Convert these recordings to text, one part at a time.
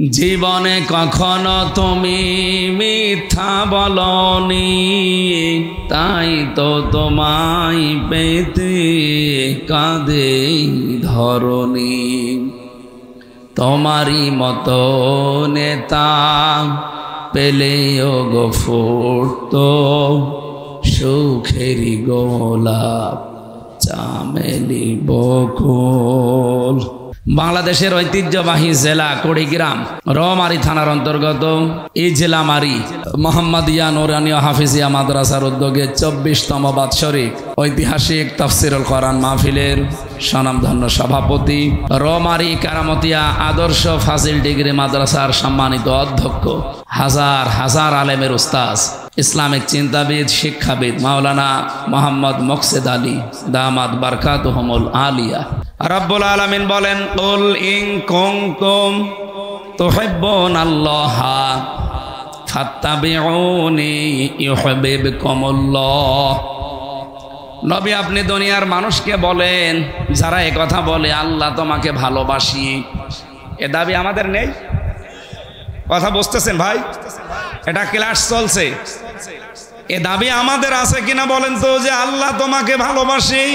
জীবনে কখনো তুমি মিথ্যা বলনি, তাই তো তোমায় পেতে কাঁদে ধরনি। তোমারই মতো নেতা পেলেও গো ফুটতো সুখেরই গোলাপ চামেলি বকুল। বাংলাদেশের ঐতিহ্যবাহী জেলা কুড়িগ্রাম রৌমারী থানার অন্তর্গত এই জেলামারী মোহাম্মদিয়া নুরানিয়া হাফিজিয়া মাদ্রাসার উদ্যোগে ২৪তম বাৎসরিক ঐতিহাসিক তাফসিরুল কোরআন মাহফিলের স্বনামধন্য সভাপতি, রৌমারী কারামতিয়া আদর্শ ফাজিল ডিগ্রি মাদ্রাসার সম্মানিত অধ্যক্ষ, হাজার হাজার আলেমের উস্তাদ, ইসলামিক চিন্তাবিদ, শিক্ষাবিদ মাওলানা মোহাম্মদ মোকসেদ আলী দামাত বারকাতুহুমুল আলিয়া। রব্বুল আলামিন বলেন, কুল ইন কুনতুম তুহিব্বুনাল্লাহা ফাত্তাবিউনি ইউহিব্বুকুমুল্লাহ। নবী আপনি দুনিয়ার মানুষকে বলেন, যারা এই কথা বলে আল্লাহ তোমাকে ভালোবাসি, এ দাবি আমাদের নেই। কথা বুঝতেছেন ভাই? এটা ক্লাস চলছে। এ দাবি আমাদের আছে কিনা বলেন তো, যে আল্লাহ তোমাকে ভালোবাসি?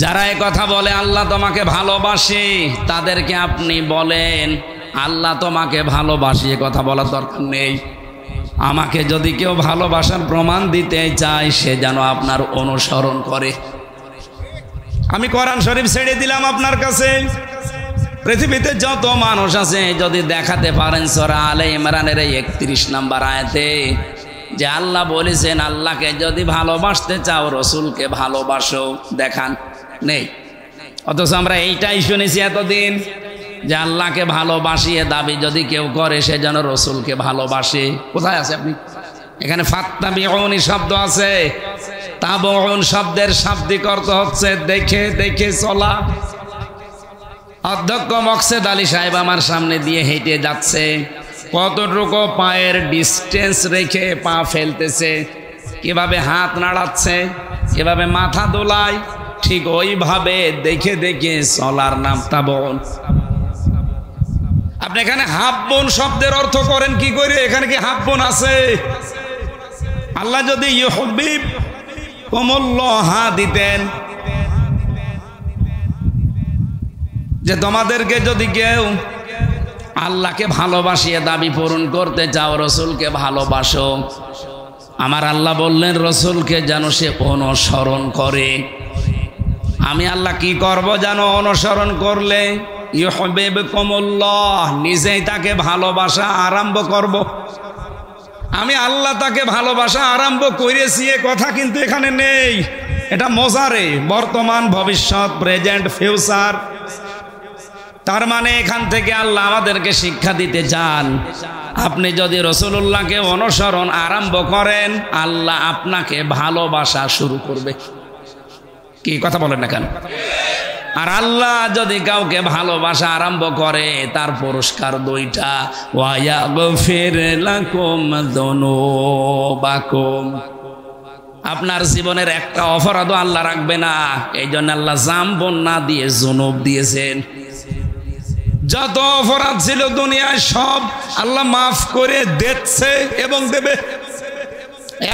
যারা এ কথা বলে আল্লাহ তোমাকে ভালোবাসে, তাদেরকে আপনি বলেন আল্লাহ তোমাকে ভালোবাসি, এ কথা বলার দরকার নেই। আমাকে যদি কেউ ভালোবাসার প্রমাণ দিতে চায়, সে যেন আপনার অনুসরণ করে। আমি কোরআন শরীফ ছেড়ে দিলাম আপনার কাছে। পৃথিবীতে যত মানুষ আছে, যদি দেখাতে পারেন সূরা আলে ইমরানের ৩১ নম্বর আয়াতে যে আল্লাহ বলেছেন আল্লাহকে যদি ভালোবাসতে চাও রসুলকে ভালোবাসো, দেখান। নেই। অথচ আমরা এইটাই শুনেছি এতদিন যে আল্লাহকে ভালোবাসিয়ে দাবি যদি কেউ করে, সে যেন রসুলকে ভালোবাসে। কোথায় আছে আপনি? এখানে ফাত্তাবিউনি শব্দ আছে, তাবউন শব্দের শাব্দিক অর্থ হচ্ছে দেখে দেখে চলা। অধ্যক্ষ মোকসেদ আলী সাহেব আমার সামনে দিয়ে হেঁটে যাচ্ছে, কতটুকু পায়ের ডিস্টেন্স রেখে পা ফেলতেছে, কিভাবে হাত নাড়াচ্ছে, কিভাবে মাথা দোলায়, ঠিক ওইভাবে দেখে দেখে চলার নাম তাবউন। আপনি এখানে হাব্বুন শব্দের অর্থ করেন কি করে? এখানে কি হাব্বুন আছে? আল্লাহ যদি ইউহিব্বুকুমুল্লাহ দিতেন, যে তোমাদেরকে যদি কেউ আল্লাহকে ভালোবাসিয়ে দাবি পূরণ করতে চাও, রসুলকে ভালোবাসো, আমার আল্লাহ বললেন রসুলকে যেন সে অনুসরণ করে। আমি আল্লাহ কি করব জানো? অনুসরণ করলে ইউহিব্বুকুমুল্লাহ, নিজেই তাকে ভালোবাসা আরম্ভ করব। আমি আল্লাহ তাকে ভালোবাসা আরম্ভ করেছি, এ কথা কিন্তু এখানে নেই। এটা মোজারে, বর্তমান, ভবিষ্যৎ, প্রেজেন্ট, ফিউচার। তার মানে এখান থেকে আল্লাহ আমাদেরকে শিক্ষা দিতে চান, আপনি যদি রাসূলুল্লাহকে অনুসরণ আরম্ভ করেন, আল্লাহ আপনাকে ভালোবাসা শুরু করবে। কি কথা বলেন না কেন? আর আল্লাহ যদি কাউকে ভালোবাসা আরম্ভ করে, তার পুরস্কার দুইটা, ওয়া ইয়াগফির লাকুম যুনুবাকুম। আপনার জীবনের একটা অপরাধও আল্লাহ রাখবে না। এই জন্য আল্লাহ জামবন না দিয়ে যুনুব দিয়েছেন। যত অপরাধ ছিল দুনিয়ায় সব আল্লাহ মাফ করে দিচ্ছে এবং দেবে।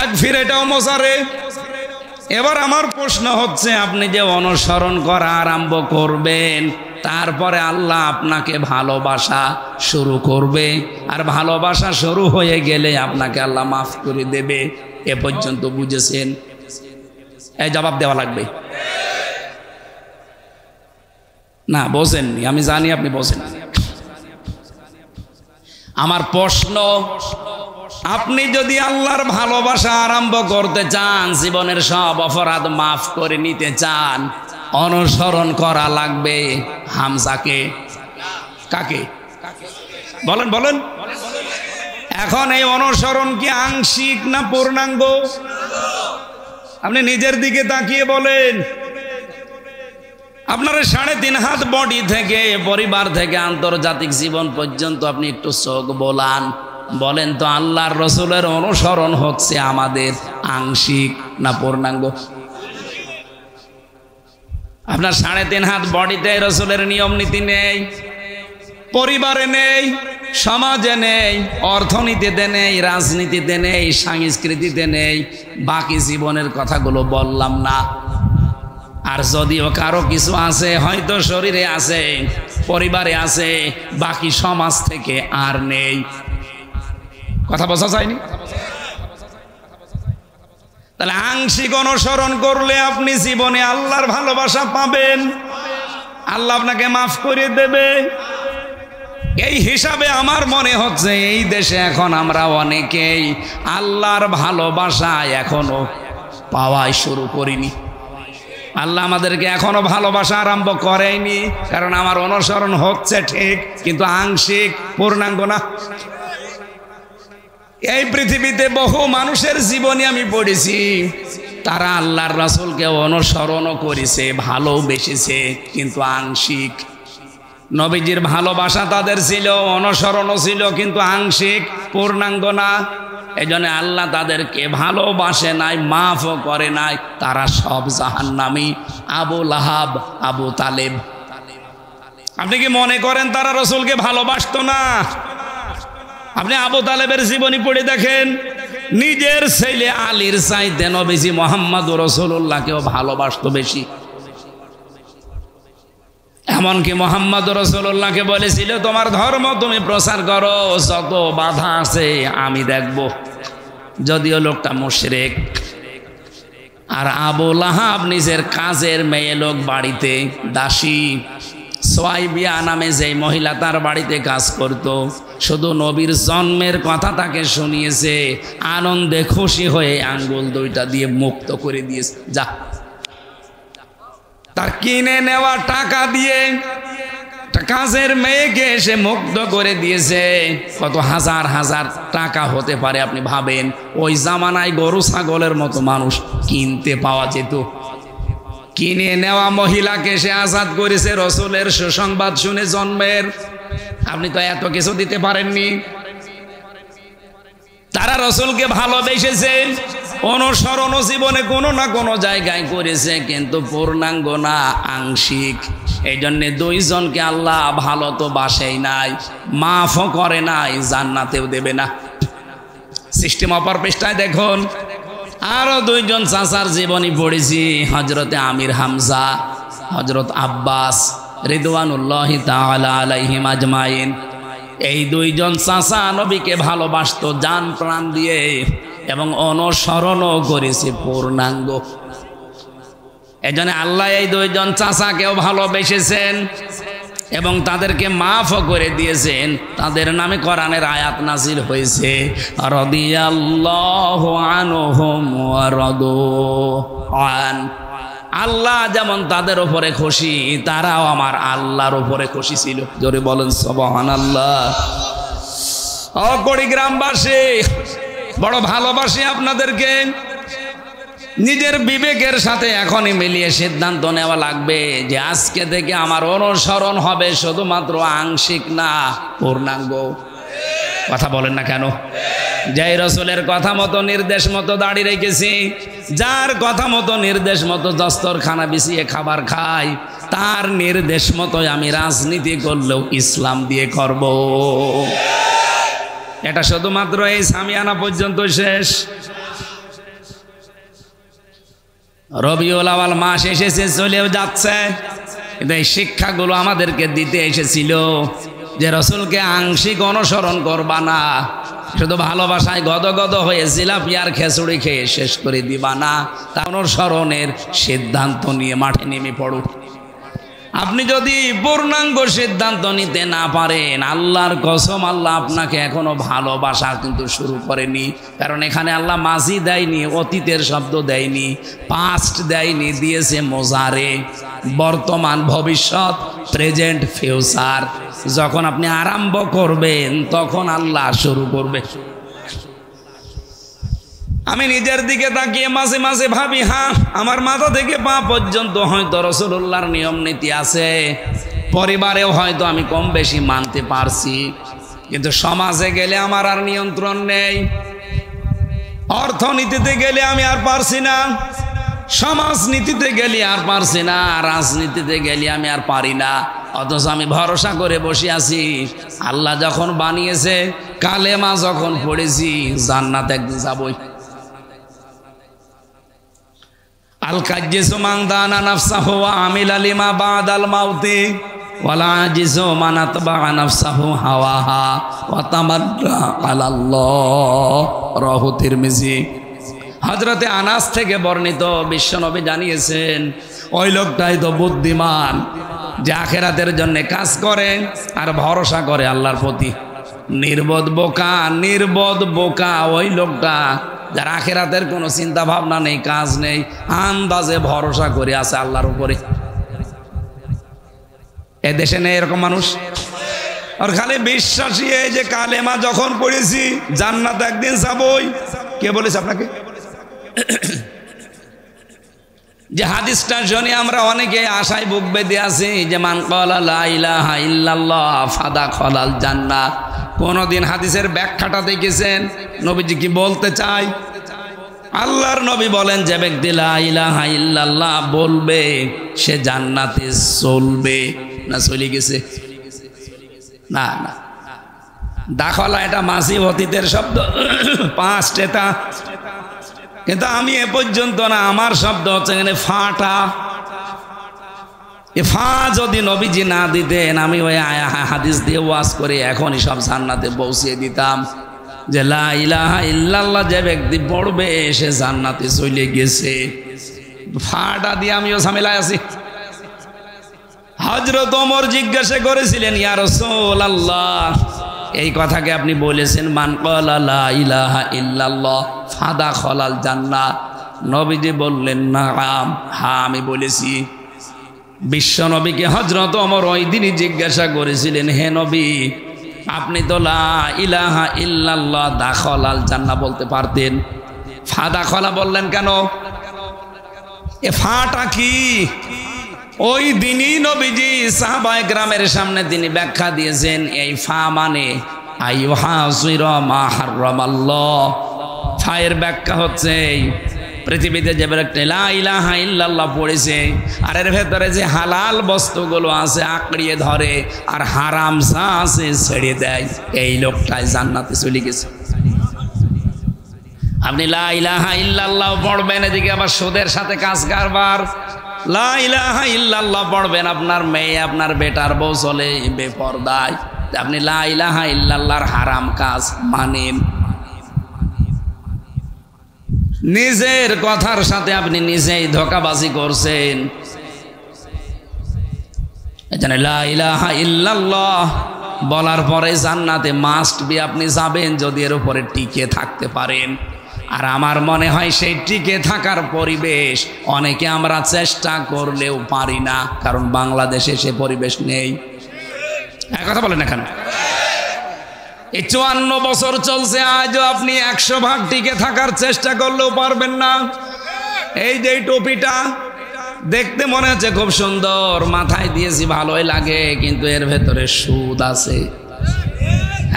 এক ফিরে এটাও মজারে। এবার আমার প্রশ্ন হচ্ছে, আপনি যে অনুসরণ করা আরম্ভ করবেন, তারপরে আল্লাহ আপনাকে ভালোবাসা শুরু করবে, আর ভালোবাসা শুরু হয়ে গেলে আপনাকে আল্লাহ মাফ করে দেবে। এ পর্যন্ত বুঝেছেন? এই জবাব দেওয়া লাগবে না? বোঝেননি? আমি জানি আপনি বোঝেন। আমার প্রশ্ন, আপনি যদি আল্লাহর ভালোবাসা আরম্ভ করতে চান, জীবনের সব অপরাধ মাফ করে নিতে চান, অনুসরণ করা লাগবে হামজাকে। কাকে? বলেন বলেন। এখন এই অনুসরণ কি আংশিক না পূর্ণাঙ্গ? আপনি নিজের দিকে তাকিয়ে বলেন। আপনার 3.5 হাত বডি থেকে, পরিবার থেকে আন্তর্জাতিক জীবন পর্যন্ত আপনি একটু চোখ বোলান, বলেন তো আল্লাহর রসুলের অনুসরণ হচ্ছে আমাদের আংশিক না পূর্ণাঙ্গ? আপনার 3.5 হাত বডিতে রসুলের নিয়ম নীতি নেই, পরিবারে নেই, সমাজে নেই, অর্থনীতিতে নেই, রাজনীতিতে নেই, সংস্কৃতিতে নেই, বাকি জীবনের কথাগুলো বললাম না। আর যদিও কারো কিছু আছে, হয়তো শরীরে আছে, পরিবারে আছে, বাকি সমাজ থেকে আর নেই। কথা বোঝা যায়নি? তাহলে আংশিক অনুসরণ করলে আপনি জীবনে আল্লাহর ভালোবাসা পাবেন, আল্লাহ আপনাকে মাফ করে দেবে। এই হিসাবে আমার মনে হচ্ছে এই দেশে এখন আমরা অনেকেই আল্লাহর ভালোবাসা এখনো পাওয়াই শুরু করিনি। আল্লাহ আমাদেরকে এখনো ভালোবাসা আরম্ভ করেনি, কারণ আমার অনুসরণ হচ্ছে ঠিক, কিন্তু আংশিক, পূর্ণাঙ্গ না। এই পৃথিবীতে বহু মানুষের জীবনী আমি পড়েছি, তারা আল্লাহর রাসূলকে অনুসরণও করেছে, ভালোবেসেছে, কিন্তু আংশিক। নবীজির ভালোবাসা তাদের ছিল, অনুসরণও ছিল, কিন্তু আংশিক, পূর্ণাঙ্গ না। এই জন্য আল্লাহ তাদেরকে ভালোবাসে নাই, মাফও করে নাই। তারা সব জাহান্নামী। আবু লাহাব, আবু তালেব। আপনি কি মনে করেন তারা রাসূলকে ভালোবাসতো না? আপনি আবু তালেবের জীবনী পড়ে দেখেন, নিজের ছেলে আলীর চাইতে নবীজি মুহাম্মদুর রাসূলুল্লাহকেও ভালোবাসতো বেশি। এমনকি মুহাম্মদুর রাসূলুল্লাহকে বলেছিল, তোমার ধর্ম তুমি প্রচার করো, যত বাধা আছে আমি দেখব। যদিও লোকটা মুশরিক। আর আবু লাহাব নিজের কাজের মেয়ে লোক, বাড়িতে দাসী সোয়াইবিয়া নামে যেই মহিলা তার বাড়িতে কাজ করত, শুধু নবীর জন্মের কথা তাকে শুনিয়েছে, আনন্দে খুশি হয়ে আঙ্গুল দুইটা দিয়ে মুক্ত করে দিয়েছে। যা, তার কিনে নেওয়া টাকা দিয়ে কাজের মেয়েকে এসে মুক্ত করে দিয়েছে। কত হাজার হাজার টাকা হতে পারে আপনি ভাবেন। ওই জামানায় গরু ছাগলের মতো মানুষ কিনতে পাওয়া যেত। কিনে নেওয়া মহিলাকে সে আজাদ করেছে রাসূলের সুসংবাদ শুনে জন্মের। আপনি তো এত কিছু দিতে পারেননি। তারা রাসূলকে ভালোবেসেছে, অনুসরণ জীবনে কোনো না কোনো জায়গায় করেছে, কিন্তু পূর্ণাঙ্গ না, আংশিক। এই জন্য দুইজনকে আল্লাহ ভালো তো বাসেই নাই, মাফও করে নাই, জান্নাতেও দেবে না। সিস্টেম অপর পৃষ্ঠায় দেখুন, আরো দুইজন চাচার জীবনী পড়েছি, হযরতে আমির হামজা, হযরত আব্বাস রিদওয়ানুল্লাহি তাআলা আলাইহিম আজমাইন। এই দুইজন চাচা নবীকে ভালোবাসতো জান প্রাণ দিয়ে, এবং অনুসরণও করেছে পূর্ণাঙ্গ। এজন্য আল্লাহ এই দুইজন চাচাকেও ভালোবেসেছেন এবং তাদেরকে মাফও করে দিয়েছেন। তাদের নামে কোরআনের আয়াত নাযিল হয়েছে, রাদিয়াল্লাহু আনহুম ওয়া রাদু আন। আল্লাহ যেমন তাদের উপরে খুশি, তারাও আমার আল্লাহর উপরে খুশি ছিল। জোরে বলেন সুবহানাল্লাহ। ও কুড়িগ্রামবাসী, বড় ভালোবাসি আপনাদেরকে। নিজের বিবেকের সাথে এখনই মিলিয়ে সিদ্ধান্ত নেওয়া লাগবে যে আজকে থেকে আমার অনুসরণ হবে শুধুমাত্র আংশিক না, পূর্ণাঙ্গ। কথা বলেন না কেন? যেই রাসূলের কথা মতো, নির্দেশ মতো দাড়ি রেখেছি, যার কথা মতো, নির্দেশ মতো দস্তরখানা বিছিয়ে খাবার খাই, তার নির্দেশ মতো আমি রাজনীতি করলেও ইসলাম দিয়ে করব। এটা শুধুমাত্র এই সামিয়ানা পর্যন্ত শেষ। রবিউল আউয়াল মাস এসেছে, চলেও যাচ্ছে, কিন্তু এই শিক্ষাগুলো আমাদেরকে দিতে এসেছিল যে রাসূলকে আংশিক অনুসরণ করবা না, শুধু ভালোবাসায় গদগদ হয়ে জিলাপি আর খিচুড়ি খেয়ে শেষ করে দিবা না, তা অনুসরণের সিদ্ধান্ত নিয়ে মাঠে নেমে পড়ো। আপনি যদি পূর্ণাঙ্গ সিদ্ধান্ত নিতে না পারেন, আল্লাহর কসম, আল্লাহ আপনাকে এখনো ভালোবাসা কিন্তু শুরু করেনি। কারণ এখানে আল্লাহ মাজি দেয়নি, অতীতের শব্দ দেয়নি, পাস্ট দেয়নি, দিয়েছে মোজারে, বর্তমান, ভবিষ্যৎ, প্রেজেন্ট, ফিউচার। যখন আপনি আরম্ভ করবেন তখন আল্লাহ শুরু করবে। আমি নিজের দিকে তাকিয়ে মাঝে মাঝে ভাবি, হ্যাঁ, আমার মাথা থেকে পা পর্যন্ত হয়তো রাসূলুল্লাহর নিয়ম নীতি আছে, পরিবারেও হয়তো আমি কম বেশি মানতে পারছি, কিন্তু সমাজে গেলে আমার আর নিয়ন্ত্রণ নেই। অর্থনীতিতে গেলে আমি আর পারছি না, সমাজনীতিতে গেলে আর পারছি না, রাজনীতিতে গেলে আমি আর পারি না। অথচ আমি ভরসা করে বসে আছি। আল্লাহ যখন বানিয়েছে, কালেমা যখন পড়েছি, জান্নাত একদিন যাবই। আল কাজ্জিসু মান দানা নাফসাহু ওয়া আমিলা লিমা বাদাল মাউতি ওয়ালা আজিজু মান আতবা নাফসাহু হাওয়াহা ওয়া তামান্না আলাল্লাহ। রাহু তিরমিজি। হযরতে আনাস থেকে বর্ণিত, বিশ্বনবী জানিয়েছেন, ওই লোকটাই তো বুদ্ধিমান যে আখেরাতের জন্য কাজ করে আর ভরসা করে আল্লাহর প্রতি। নির্বোধ বোকা ওই লোকটা যার আখেরাতের কোনো চিন্তা ভাবনা নেই, কাজ নেই, আন্দাজে ভরসা করে আছে আল্লাহর উপরে। এ দেশে নেই এরকম মানুষ। আর খালি বিশ্বাসী, এই যে কালেমা যখন পড়েছি জান্নাত একদিন যাবই। কে বলেছে আপনাকে? যে হাদিসটা শুনে আমরা অনেকে আশায় বুক বেঁধে আছি যে মান ক্বালা লা ইলাহা ইল্লাল্লাহ ফাদাখালাল জান্নাহ। কোনদিন হাদিসের ব্যাখ্যাটা দেখেছেন? নবীজি কি বলতে চাই? আল্লাহর নবী বলেন, যে ব্যক্তি লা ইলাহা ইল্লাল্লাহ বলবে সে জান্নাতে চলবে। না চলে গেছে? না না, দাখলা এটা মাসি অতীতের শব্দ, পাস্ট এটা। কিন্তু আমি এ পর্যন্ত না, আমার শব্দ হচ্ছে এখানে ফাটা। এ ফা যদি নবীজি না দিতেন, আমি ওই হাদিস দিয়ে ওয়াজ করে এখনই সব জান্নাতে পৌঁছে দিতাম যে লা ইলাহা ইল্লাল্লাহ যে ব্যক্তি পড়বে সে জান্নাতে চলে গেছে। ফাটা দিয়ে আমিও ঝামেলায় আছি। হযরত ওমর জিজ্ঞাসা করেছিলেন, ইয়া রাসূলুল্লাহ, এই কথাকে আপনি বলেছেন মান ক্বালা লা ইলাহা ইল্লাল্লাহ ফাদাখালাল জান্নাহ। নবীজি বললেন, নাম, হ্যাঁ আমি বলেছি। বিশ্ব নবীকে হযরত ওমর ওই দিনই জিজ্ঞাসা করেছিলেন, হে নবী, আপনি তো লা ইলাহা ইল্লাল্লাহ দাখালাল জান্নাহ বলতে পারতেন, ফাদাখালা বললেন কেন? এ ফাটা কি? ওই দিনই নবীজি সাহাবায়ে কেরামের সামনে তিনি ব্যাখ্যা দিয়েছেন, এই ফা মানে আইয়ুহাসিরা মা হারামাল্লাহ। ফায়ের ব্যাখ্যা হচ্ছে পৃথিবীতে যে ব্যক্তি লা ইলাহা ইল্লাল্লাহ পড়েছে আর এর ভেতরে যে হালাল বস্তুগুলো আছে আঁকড়িয়ে ধরে আর হারাম যা আছে ছেড়ে দেয়, এই লোকটাই জান্নাতে চলে গেছে। আপনি লা ইলাহা ইল্লাল্লাহ পড়বেন, এদিকে আবার সুদের সাথে কাজ কারবার। লা ইলাহা ইল্লাল্লাহ পড়বেন, আপনার মেয়ে আপনার বেটার বউ চলে বেপরদায়, আপনি লা ইলাহা ইল্লাল্লাহর হারাম কাজ মানেন। নিজের কথার সাথে আপনি নিজেই ধোঁকাবাজি করছেন। এখানে লা ইলাহা ইল্লাল্লাহ বলার পরে জান্নাতে মাস্ট বি আপনি যাবেন যদি এর উপরে টিকে থাকতে পারেন। আর আমার মনে হয় সেই টিকে থাকার পরিবেশ অনেকে আমরা চেষ্টা করলেও পারি না, কারণ বাংলাদেশে সে পরিবেশ নেই। এক কথা বলেন এখানে, এই 54 বছর চলছে, আজও আপনি 100 ভাগ টিকে থাকার চেষ্টা করলেও পারবেন না। এই যে টুপিটা দেখতে মনে হচ্ছে খুব সুন্দর, মাথায় দিয়েছি ভালোই লাগে, কিন্তু এর ভেতরে সুদ আছে।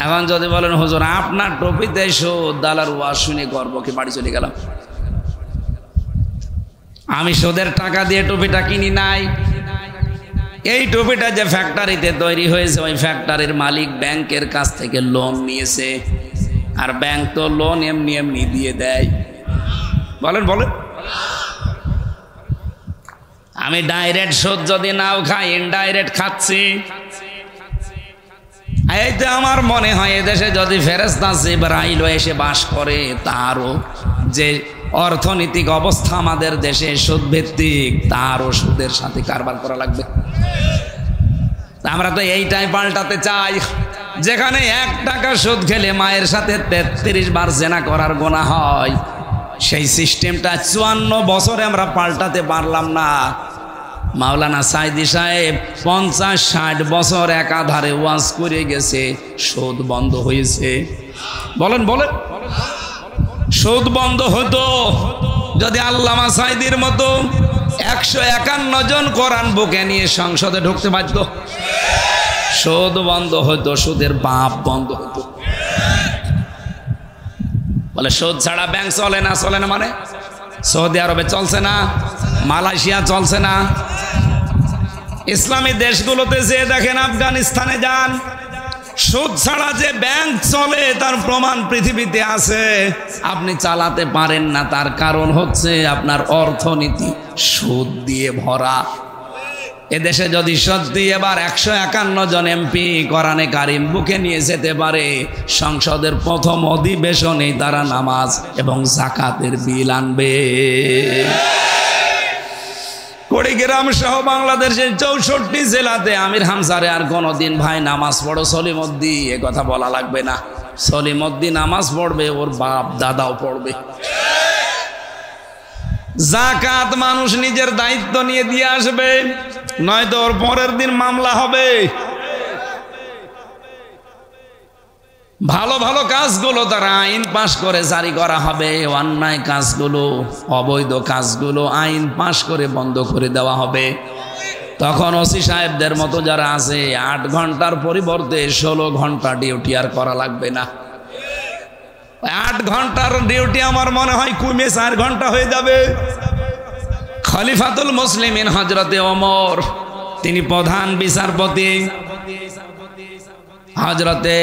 এখন যদি বলেন হুজুর আপনার টুপিতে সুদ, দালার ওয়াজ শুনে গর্ব কি বাড়ি চলে গেলাম। আমি সুদের টাকা দিয়ে টুপিটা কিনি নাই। এই টুপিটা যে ফ্যাক্টরিতে তৈরি হয়েছে, ওই ফ্যাক্টরির মালিক ব্যাংকের কাছ থেকে লোন নিয়েছে, আর ব্যাংক তো লোন এমনি এমনি দিয়ে দেয়। বলেন বলেন, আমি ডাইরেক্ট সুদ যদি নাও খাই, ইনডাইরেক্ট খাচ্ছি। এইতে আমার মনে হয় এদেশে যদি ফেরেশতা জিবরাইল এসে বাস করে, তারও যে অর্থনৈতিক অবস্থা আমাদের দেশে সুদ ভিত্তিক, তারও সুদের সাথে কারবার করা লাগবে। আমরা তো এইটাই পাল্টাতে চাই, যেখানে 1 টাকা সুদ খেলে মায়ের সাথে 33 বার জেনা করার গুনাহ হয়, সেই সিস্টেমটা 54 বছরে আমরা পাল্টাতে পারলাম না। মাওলানা সাইদি সাহেব 50-60 বছর একাধারে ওয়াজ করে গেছে, সুদ বন্ধ হয়েছে। বলেন বলেন, সুদ বন্ধ হতো যদি আল্লামা সাইদির মতো 151 জন কোরআন বুকে নিয়ে সংসদে ঢুকতে পারত। সুদ বন্ধ হতো, সুদের বাপ বন্ধ হতো। বলে সুদ ছাড়া ব্যাংক চলে না, চলে না মানে সৌদি আরবে চলছে না, মালয়েশিয়া চলছে না, ইসলামী দেশগুলোতে যে দেখেন, আফগানিস্তানে যান, সুদ ছাড়া যে ব্যাংক চলে তার প্রমাণ পৃথিবীতে আছে। আপনি চালাতে পারেন না, তার কারণ হচ্ছে আপনার অর্থনীতি সুদ দিয়ে ভরা। এদেশে যদি সত্যি এবার 151 জন এমপি কোরআনে কারিম বুকে নিয়ে যেতে পারে, সংসদের প্রথম অধিবেশনে তারা নামাজ এবং যাকাতের বিল আনবে। কুড়িগ্রাম সহ বাংলাদেশের 64 জেলাতে আমির হামজারে আর কোনদিন ভাই নামাজ পড়ো সলিমদ্দি এ কথা বলা লাগবে না। সলিমদ্দি নামাজ পড়বে, ওর বাপ দাদাও পড়বে। যাকাত মানুষ নিজের দায়িত্ব নিয়ে দিয়ে আসবে, নয়তো ওর পরের দিন মামলা হবে। ভালো ভালো কাজগুলো তারা আইন পাশ করে জারি করা হবে, অন্যায় কাজগুলো, অবৈধ কাজগুলো আইন পাশ করে বন্ধ করে দেওয়া হবে। তখন ওসি সাহেবদের মতো যারা আছে 8 ঘন্টার পরিবর্তে 16 ঘন্টা ডিউটি আর করা লাগবে না। 8 ঘন্টার ডিউটি আমার মনে হয় কমে 4 ঘন্টা হয়ে যাবে। খলিফাতুল মুসলিমিন হযরতে ওমর, তিনি প্রধান বিচারপতি। হযরতে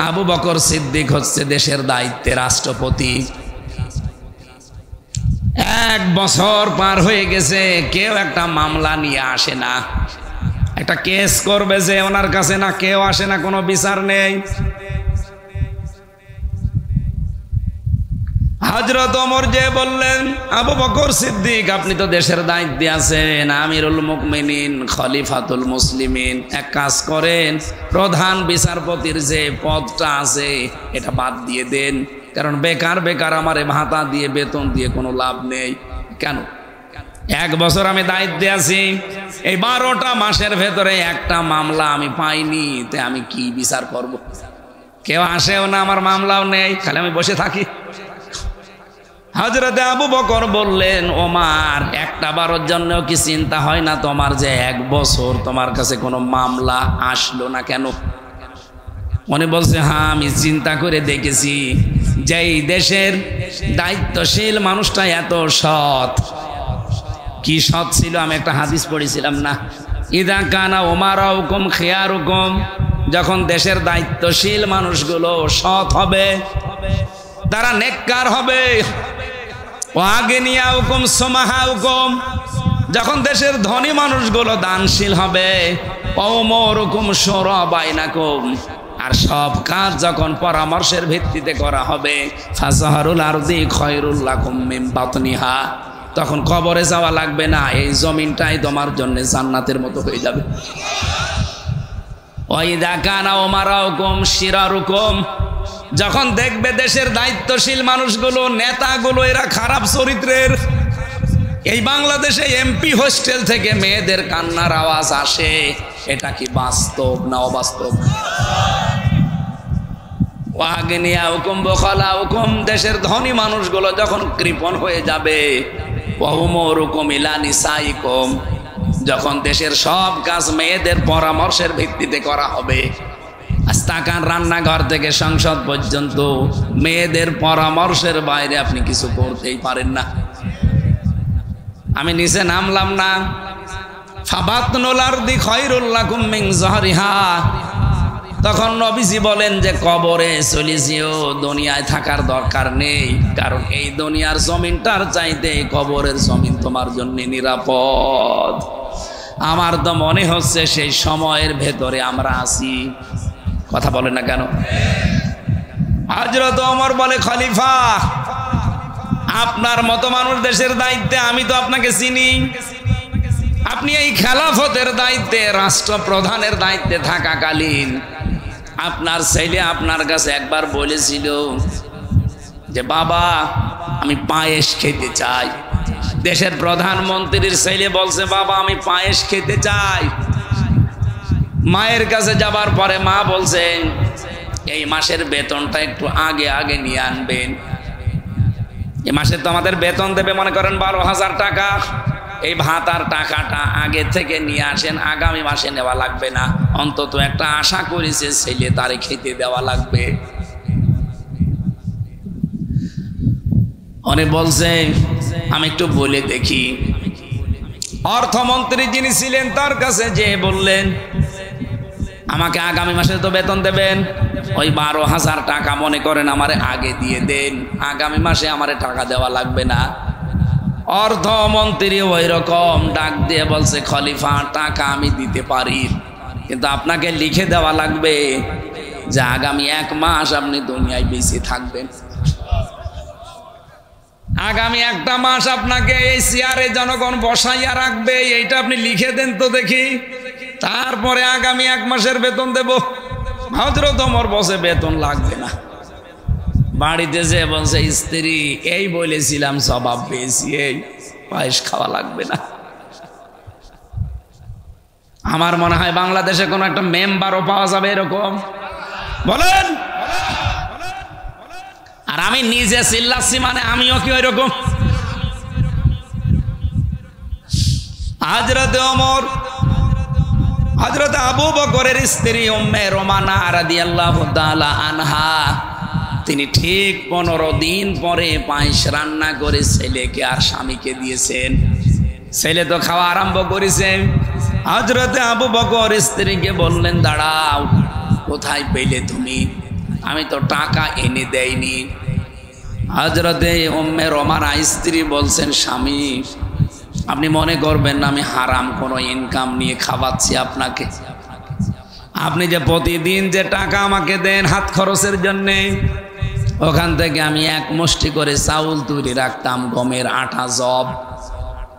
আবু বকর সিদ্দিক হচ্ছে দেশের দায়িত্বে রাষ্ট্রপতি। 1 বছর পার হয়ে গেছে, কেউ একটা মামলা নিয়ে আসে না। একটা কেস করবে যে ওনার কাছে না, কেউ আসে না, কোনো বিচার নেই। হযরত ওমর যে বললেন, আবু বকর সিদ্দিক আপনি তো দেশের দায়িত্বে আছেন, আমিরুল মুমিনিন, খলিফাতুল মুসলিমিন, এক কাজ করেন, প্রধান বিচারপতির যে পদটা আছে এটা বাদ দিয়ে দেন, কারণ বেকার বেকার আমারে ভাতা দিয়ে বেতন দিয়ে কোনো লাভ নেই। কেন? 1 বছর আমি দায়িত্বে আছি, এই 12টা মাসের ভেতরে একটা মামলা আমি পাইনি, তে আমি কি বিচার করব? কেউ আসেও না, আমার মামলাও নেই, খালি আমি বসে থাকি। হযরতে আবু বকর বললেন, ওমর একটা বারের জন্য কি চিন্তা হয় না তোমার যে 1 বছর তোমার কাছে কোনো মামলা আসলো না কেন? উনি বলছে, হ্যাঁ আমি চিন্তা করে দেখেছি, যে এই দেশের দায়িত্বশীল মানুষটা এত সৎ। কি সৎ ছিল? আমি একটা হাদিস পড়েছিলাম না, ইদা কানা উমারাউকুম খিয়ারুকুম, যখন দেশের দায়িত্বশীল মানুষগুলো সৎ হবে, তারা নেককার হবে, ওয়াগনিয়াউকুম সুমাহাউকুম, যখন দেশের ধনী মানুষগুলো দানশীল হবে, ওমরুকুম শুরা বাইনাকুম, আর সব কাজ যখন পরামর্শের ভিত্তিতে করা হবে, ফাজহারুল আরদি খায়রুল লাকুম মিন বাতনিহা, তখন কবরে যাওয়া লাগবে না, এই জমিনটাই তোমার জন্য জান্নাতের মতো হয়ে যাবে। ওয়াইদা কানা উমারাউকুম শিরারুকুম, যখন দেখবে দেশের দায়িত্বশীল মানুষগুলো, নেতাগুলো এরা খারাপ চরিত্রের, এই বাংলাদেশে এমপি হোস্টেল থেকে মেয়েদের কান্নার আওয়াজ আসে, এটা কি বাস্তব না অবাস্তব? ওয়াগনিয়াউকুম বুখালাউকুম, দেশের ধনী মানুষগুলো যখন কৃপণ হয়ে যাবে, ওয়াউমুরুকুম ইলা নিসাইকুম, যখন দেশের সব কাজ মেয়েদের পরামর্শের ভিত্তিতে করা হবে, আস্তাকান রান্নাঘর থেকে সংসদ পর্যন্ত মেয়েদের পরামর্শের বাইরে আপনি কিছু করতেই পারেন না। আমি নিচে নামলাম না, ফাবাতনুল আরদি খায়রুল লাকুম মিন যহরিহা, তখন নবীজি বলেন যে কবরে চলে যেও, দুনিয়ায় থাকার দরকার নেই, কারণ এই দুনিয়ার জমিনটার চাইতে কবরের জমিন তোমার জন্য নিরাপদ। আমার তো মনে হচ্ছে সেই সময়ের ভেতরে আমরা আছি। কথা বলে না কেন? হযরত ওমর বলে, খলিফা আপনার মতো মানুষ দেশের দায়িত্বে, আমি তো আপনাকে চিনি, আপনি এই খেলাফতের দায়িত্বে, রাষ্ট্রপ্রধানের দায়িত্বে থাকাকালীন আপনার ছেলে আপনার কাছে একবার বলেছিল যে বাবা আমি পায়েস খেতে চাই। দেশের প্রধানমন্ত্রীর ছেলে বলছে, বাবা আমি পায়েস খেতে চাই। মায়ের কাছে যাবার পরে মা বলছেন, এই মাসের বেতনটা একটু আগে আগে নিয়ে আনবেন। এই মাসে তো আমাদের বেতন দেবে মনে করেন 12,000 টাকা, এই ভাতার টাকাটা আগে থেকে নিয়ে আসেন, আগামী মাসে নেওয়া লাগবে না, অন্তত একটা আশা করেছে ছেলে তারে খেতে দেওয়া লাগবে। অনেক বলছে আমি একটু বলে দেখি। অর্থমন্ত্রী যিনি ছিলেন তার কাছে যে বললেন, আমাকে আগামী মাসে তো বেতন দেবেন, ওই 12,000 টাকা মনে করেন আমারে আগে দিয়ে দেন, আগামী মাসে আমারে টাকা দেওয়া লাগবে না। অর্থমন্ত্রী ওই রকম ডাক দিয়ে বলছে, খলিফা টাকা আমি দিতে পারি, কিন্তু আপনাকে লিখে দেওয়া লাগবে যে আগামী 1 মাস আপনি দুনিয়ায় বেঁচে থাকবেন। আগামী 1টা মাস আপনাকে এই চেয়ারে জনগণ বসাইয়া রাখবে, এইটা আপনি লিখে দেন তো দেখি, তারপরে আগামী 1 মাসের বেতন দেব। হযরত ওমর বসে বেতন লাগবে না। বাড়িতে যে বলছে স্ত্রী, এই বলেছিলাম স্বভাব পেয়েছি, এই পায়েস খাওয়া লাগবে না। আমার মনে হয় বাংলাদেশে কোনো একটা মেম্বারও পাওয়া যাবে এরকম, বলেন। আর আমি নিজে চিল্লাচ্ছি মানে আমিও কি ওইরকম? হযরত ওমর, হযরত আবু বকরের স্ত্রী উম্মে রোমানা রাদিয়াল্লাহু তাআলা আনহা, তিনি ঠিক 15 দিন পরে পায়েস রান্না করে ছেলেকে আর স্বামীকে দিয়েছেন। ছেলে তো খাওয়া আরম্ভ করেছে। হযরত আবু বকর স্ত্রীকে বললেন, দাঁড়াও, কোথায় পেলে তুমি? আমি তো টাকা এনে দেইনি। হযরতে উম্মে রোমানা স্ত্রী বলছেন, স্বামী আপনি মনে করবেন না আমি হারাম কোনো ইনকাম নিয়ে খাওয়াচ্ছি আপনাকে। আপনি যে প্রতিদিন যে টাকা আমাকে দেন হাত খরচের জন্যে, ওখান থেকে আমি 1 মুষ্টি করে চাউল তৈরি রাখতাম, গমের আটা জব।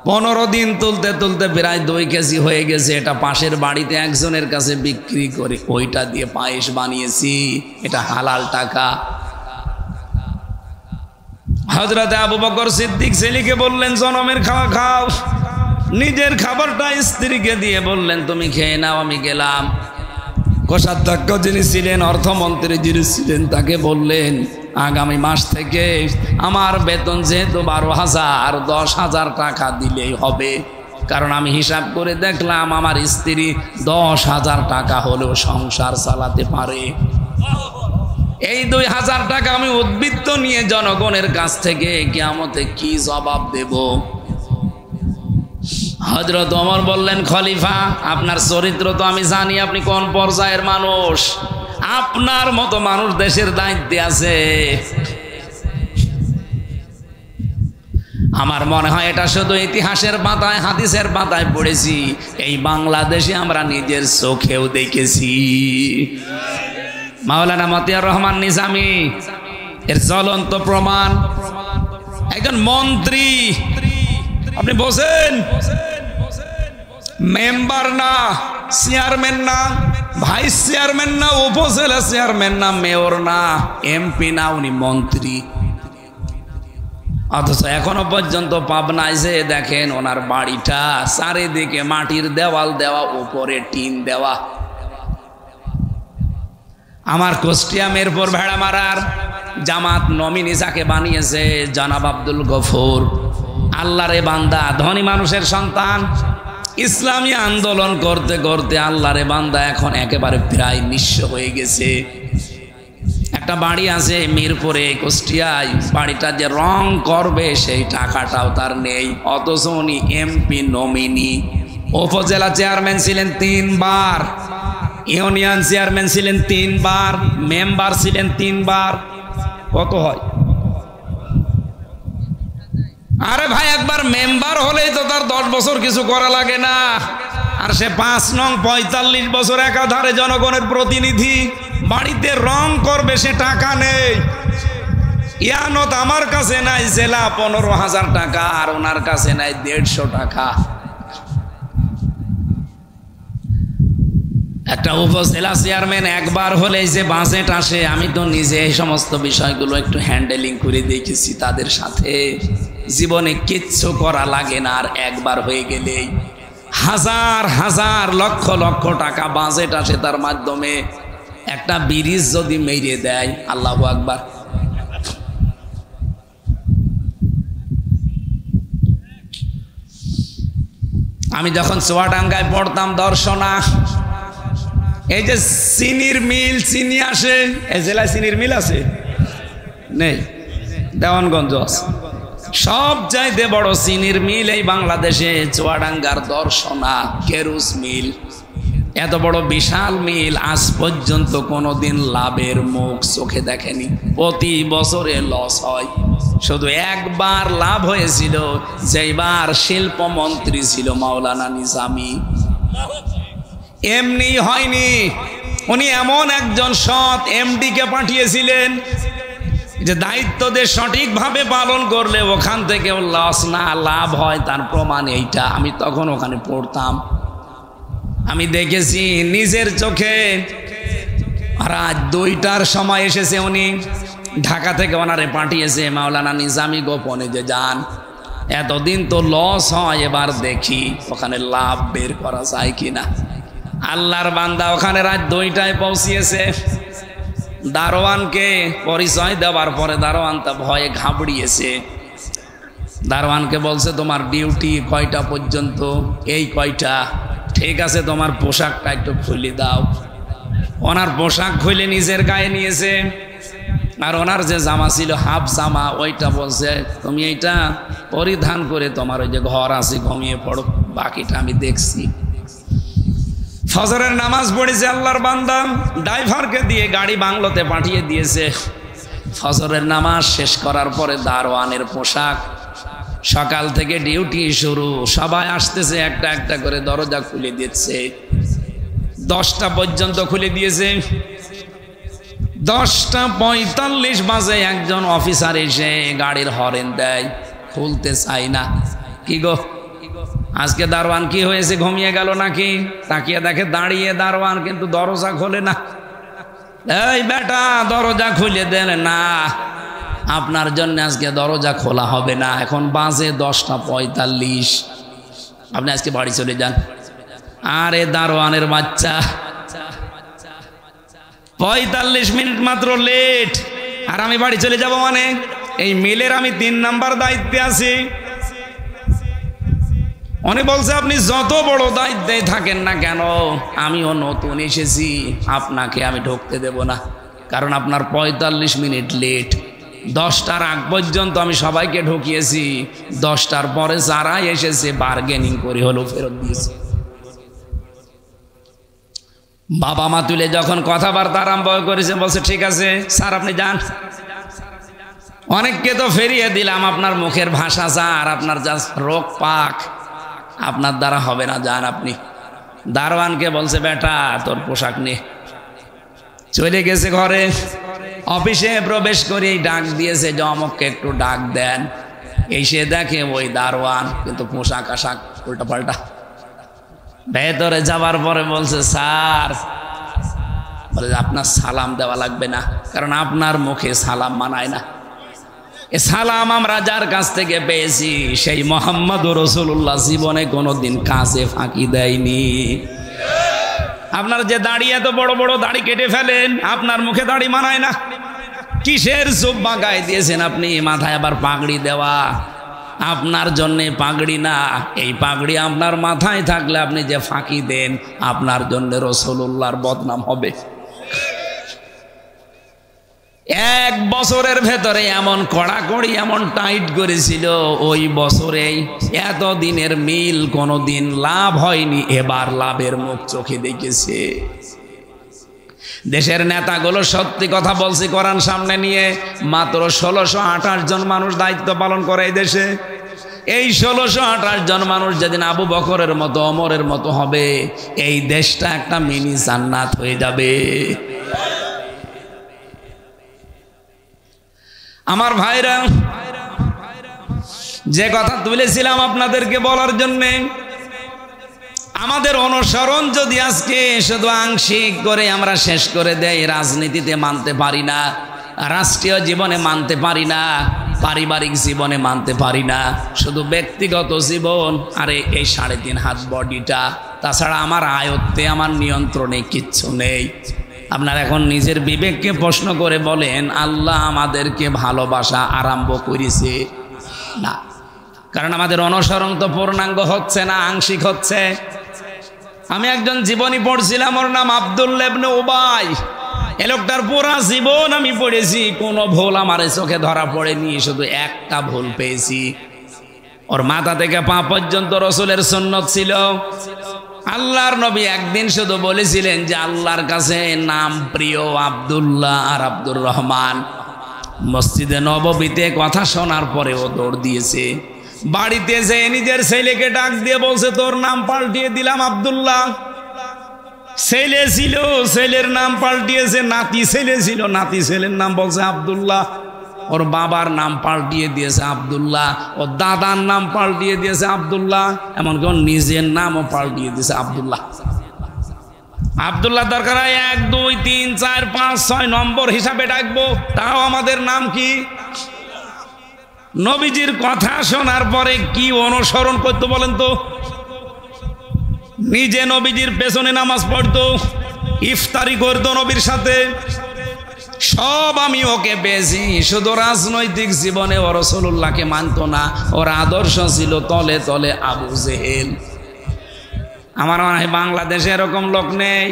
15 দিন তুলতে তুলতে প্রায় 2 কেজি হয়ে গেছে। এটা পাশের বাড়িতে একজনের কাছে বিক্রি করে ওইটা দিয়ে পায়েস বানিয়েছি, এটা হালাল টাকা। হযরত আবু বকর সিদ্দিক ছেলেকে বললেন, জনমের খাওয়া খাও। নিজের খাবারটা স্ত্রীকে দিয়ে বললেন, তুমি খেয়ে নাও, আমি গেলাম। কোষাধ্যক্ষ যিনি ছিলেন, অর্থমন্ত্রী যিনি ছিলেন, তাকে বললেন, আগামী মাস থেকে আমার বেতন যেহেতু 12,000, 10,000 টাকা দিলেই হবে, কারণ আমি হিসাব করে দেখলাম আমার স্ত্রী 10,000 টাকা হলেও সংসার চালাতে পারে। এই 2,000 টাকা আমি উদ্বৃত্ত নিয়ে জনগণের কাছ থেকে কিয়ামতে কি জবাব দেব? হযরত ওমর বললেন, খলিফা আপনার চরিত্র তো আমি জানি, আপনি কোন পর্যায়ের মানুষ। আপনার মতো মানুষ দেশের দায়িত্বে আছে। আমার মনে হয় এটা শুধু ইতিহাসের পাতায়, হাদিসের পাতায় পড়েছি, এই বাংলাদেশে আমরা নিজের চোখেও দেখেছি। মাওলানা মতিয়ার রহমান নিজামী এর জ্বলন্ত প্রমাণ। একজন মন্ত্রী, আপনি বসেন, মেম্বার না, চেয়ারম্যান না, ভাইস চেয়ারম্যান না, উপজেলা চেয়ারম্যান না, মেয়র না, এমপি না, উনি মন্ত্রী। অথচ এখনো পর্যন্ত পাবনায় যে দেখেন ওনার বাড়িটা চারিদিকে মাটির দেওয়াল দেওয়া, উপরে টিন দেওয়া। আমার কুষ্টিয়া মিরপুর ভেড়ামারার জামাত নমিনি যাকে বানিয়েছে, জনাব আব্দুল গফুর, আল্লাহরে বান্দা, ধনী মানুষের সন্তান, ইসলামী আন্দোলন করতে করতে আল্লাহরে বান্দা এখন একেবারে প্রায় নিঃস্ব হয়ে গেছে। একটা বাড়ি আছে মিরপুরে, কুষ্টিয়ায়, বাড়িটা যে রং করবে সেই টাকাটাও তার নেই, অথচ উনি এমপি নমিনি। উপজেলা চেয়ারম্যান ছিলেন 3 বার, ইউনিয়ন চেয়ারম্যান ছিলেন 3 বার, মেম্বার ছিলেন 3 বার। কত হয়? আরে ভাই, একবার মেম্বার হলেই তো তার 10 বছর কিছু করা লাগে না, আর সে 5 নং 45 বছর একাধারে জনগণের প্রতিনিধি। বাড়িতে রং করবে, সে টাকা নেই। ইয়ানত আমার কাছে নাই জেলা 15,000 টাকা, আর ওনার কাছে নাই 150 টাকা। একটা উপজেলা চেয়ারম্যান একবার হলে যে বাজেট আসে, আমি তো নিজে এই সমস্ত বিষয়গুলো একটু হ্যান্ডেলিং করে দেখেছি তাদের সাথে। জীবনে কিচ্ছু করা লাগে না, আর একবার হয়ে গেলেই হাজার হাজার লক্ষ লক্ষ টাকা বাজেট আসে। তার মাধ্যমে একটা ব্রিজ যদি মেরে দেয়, আল্লাহু আকবার। আমি যখন চুয়াডাঙ্গায় পড়তাম দর্শনা, এই যে চিনির মিল, চিনি আসে, এই জেলায় চিনির মিল আছে? নেই, দেওয়ানগঞ্জ আছে। সবচাইতে বড় চিনির মিল এই বাংলাদেশে চুয়াডাঙ্গার দর্শনা কেরুস মিল। এত বড় বিশাল মিল আজ পর্যন্ত কোনোদিন লাভের মুখ চোখে দেখেনি। প্রতি বছরে লস হয়। শুধু একবার লাভ হয়েছিল, যেবার শিল্পমন্ত্রী ছিল মাওলানা নিজামী। এমনি হয়নি, উনি এমন একজন সৎ এমডি কে পাঠিয়েছিলেন যে দায়িত্ব দিয়ে সঠিকভাবে পালন করলে ওখান থেকে লস না লাভ হয়। তার প্রমাণ এইটা। আমি তখন ওখানে পড়তাম, আমি দেখেছি নিজের চোখে। রাত 2টার সময় এসেছে উনি, ঢাকা থেকে ওনারে পাঠিয়েছে মাওলানা নিজামী গোপনে যে যান, এতদিন তো লস হয়, এবার দেখি ওখানে লাভ বের করা যায় কিনা। আল্লাহর বান্দা ওখানে রাত 2টায় পৌঁছিয়েছে। দারোয়ানকে পরিচয় দেওয়ার পরে দারোয়ান তা ভয়ে ঘাবড়িয়েছে। দারোয়ানকে বলছে তোমার ডিউটি কয়টা পর্যন্ত? এই কয়টা। ঠিক আছে, তোমার পোশাকটা একটু খুলে দাও। ওনার পোশাক খুলে নিজের গায়ে নিয়েছে, আর ওনার যে জামা ছিল হাফ জামা, ওইটা বলছে তুমি এইটা পরিধান করে তোমার ওই যে ঘর আছে ঘুমিয়ে পড়ো, বাকিটা আমি দেখছি। ফজরের নামাজ পড়েছে আল্লাহর বান্দা, ড্রাইভারকে দিয়ে গাড়ি বাংলোতে পাঠিয়ে দিয়েছে। ফজরের নামাজ শেষ করার পরে দারোয়ানের পোশাক, সকাল থেকে ডিউটি শুরু, সবাই আসতেছে একটা একটা করে, দরজা খুলে দিচ্ছে। 10টা পর্যন্ত খুলে দিয়েছে। 10:45 বাজে একজন অফিসার এসে গাড়ির হরেন দেয়, খুলতে চাই না। কি গো আজকে দারোয়ান কি হয়েছে, ঘুমিয়ে গেল নাকি? তাকিয়ে দেখে দাঁড়িয়ে দারোয়ান, কিন্তু দরজা খোলে না। এই বেটা দরজা খুলে দেন না, আপনার জন্য আজকে দরজা খোলা হবে না। এখন বাজে 10:45, আপনি আজকে বাড়ি চলে যান। আরে দারোয়ানের বাচ্চা, 45 মিনিট মাত্র লেট, আর আমি বাড়ি চলে যাব মানে? এই মিলের আমি 3 নাম্বার দায়িত্বে আছি। উনি বলছে আপনি যত বড় দায়িত্বে থাকেন না কেন, আমিও নতুন এসেছি, আপনাকে আমি ঢুকতে দেব না, কারণ আপনার 45 মিনিট লেট। 10টার আগ পর্যন্ত আমি সবাইকে ঢুকিয়েছি, 10টার পরে যারা এসেছে বার্গেনিং করে হলো ফেরত দিয়েছে। বাবা মা তুলে যখন কথাবার্তা আরম্ভ করেছে, বলছে ঠিক আছে স্যার আপনি যান। অনেককে তো ফেরিয়ে দিলাম, আপনার মুখের ভাষা যা আর আপনার যা রোগ পাক, আপনার দ্বারা হবে না, যান আপনি। দারোয়ানকে বলছে বেটা তোর পোশাক নে। চলে গেছে ঘরে। অফিসে প্রবেশ করে ডাক দিয়েছে যে অমুককে একটু ডাক দেন। এসে দেখে ওই দারোয়ান, কিন্তু পোশাক আশাক উল্টা পাল্টা। ভেতরে যাবার পরে বলছে স্যার, বলে আপনার সালাম দেওয়া লাগবে না, কারণ আপনার মুখে সালাম মানায় না। এ সালাম আমরা যার কাছ থেকে পেয়েছি সেই মুহাম্মদুর রাসূলুল্লাহ জীবনে কোনোদিন কাজে ফাঁকি দেয়নি। আপনার যে দাড়ি, এত বড় বড় দাড়ি কেটে ফেলেন, আপনার মুখে দাড়ি মানায় না। কিসের জুব্বা গায়ে দিয়েছেন আপনি, মাথায় আবার পাগড়ি দেওয়া, আপনার জন্যে পাগড়ি না। এই পাগড়ি আপনার মাথায় থাকলে আপনি যে ফাঁকি দেন, আপনার জন্য রাসূলুল্লাহর বদনাম হবে। 1 বছরের ভেতরে এমন কড়াকড়ি, এমন টাইট করেছিল, ওই বছরেই এত দিনের মিল কোনোদিন লাভ হয়নি, এবার লাভের মুখ চোখে দেখেছে। দেশের নেতাগুলো সত্যি কথা বলছে, কোরআন সামনে নিয়ে মাত্র 1628 জন মানুষ দায়িত্ব পালন করে এই দেশে। এই 1628 জন মানুষ যেদিন আবু বকরের মতো ওমরের মতো হবে, এই দেশটা একটা মিনি জান্নাত হয়ে যাবে। আমার ভাইরা, যে কথা তুলেছিলাম আপনাদেরকে বলার জন্যে, আমাদের অনুসরণ যদি আজকে শুধু আংশিক করে আমরা শেষ করে দেই, রাজনীতিতে মানতে পারি না, রাষ্ট্রীয় জীবনে মানতে পারি না, পারিবারিক জীবনে মানতে পারি না, শুধু ব্যক্তিগত জীবন, আরে এই 3.5 হাত বডিটা, তাছাড়া আমার আয়ত্তে আমার নিয়ন্ত্রণে কিচ্ছু নেই। আপনার এখন নিজের বিবেককে প্রশ্ন করে বলেন, আল্লাহ আমাদেরকে ভালোবাসা আরম্ভ করেছে না? কারণ আমাদের অনুসরণ তো পূর্ণাঙ্গ হচ্ছে না, আংশিক হচ্ছে। আমি একজন জীবনী পড়ছিলাম, ওর নাম আব্দুল্লাহ ইবনে উবাই। এ লোকটার পুরা জীবন আমি পড়েছি, কোনো ভুল আমার চোখে ধরা পড়েনি, শুধু একটা ভুল পেয়েছি। ওর মাথা থেকে পা পর্যন্ত রসুলের সুন্নত ছিল। আল্লাহর নবী একদিন শুধু বলেছিলেন যে আল্লাহর কাছে নাম প্রিয় আব্দুল্লাহ আর আব্দুর রহমান। মসজিদে নববীতে কথা শোনার পরে ও দৌড় দিয়েছে। বাড়িতে যে নিজের ছেলেকে ডাক দিয়ে বলছে তোর নাম পাল্টিয়ে দিলাম আব্দুল্লাহ। ছেলে ছিল, ছেলের নাম পাল্টিয়েছে। নাতি ছেলে ছিল, নাতি ছেলের নাম বলছে আব্দুল্লাহ। ওর বাবার নাম পাল্টিয়ে দিয়েছে আব্দুল্লাহ, ওর দাদার নাম পাল্টিয়ে দিয়েছে আব্দুল্লাহ, এমনকি ওর নিজের নামও পাল্টিয়ে দিয়েছে আব্দুল্লাহ। আব্দুল্লাহ দরকার হয় 1 2 3 4 5 6 নম্বর হিসাবে ডাকবো, তাও আমাদের নাম কি? নবীজির কথা শোনার পরে কি অনুসরণ করতে বলেন তো? নিজে নবীজির পেছনে নামাজ পড়তো, ইফতারি করতো নবীর সাথে, সব আমি ওকে পেয়েছি। শুধু রাজনৈতিক জীবনে ও রাসূলুল্লাহকে মানত না, ওর আদর্শ ছিল তলে তলে আবু জেহেল। আমার মনে হয় বাংলাদেশে এরকম লোক নেই।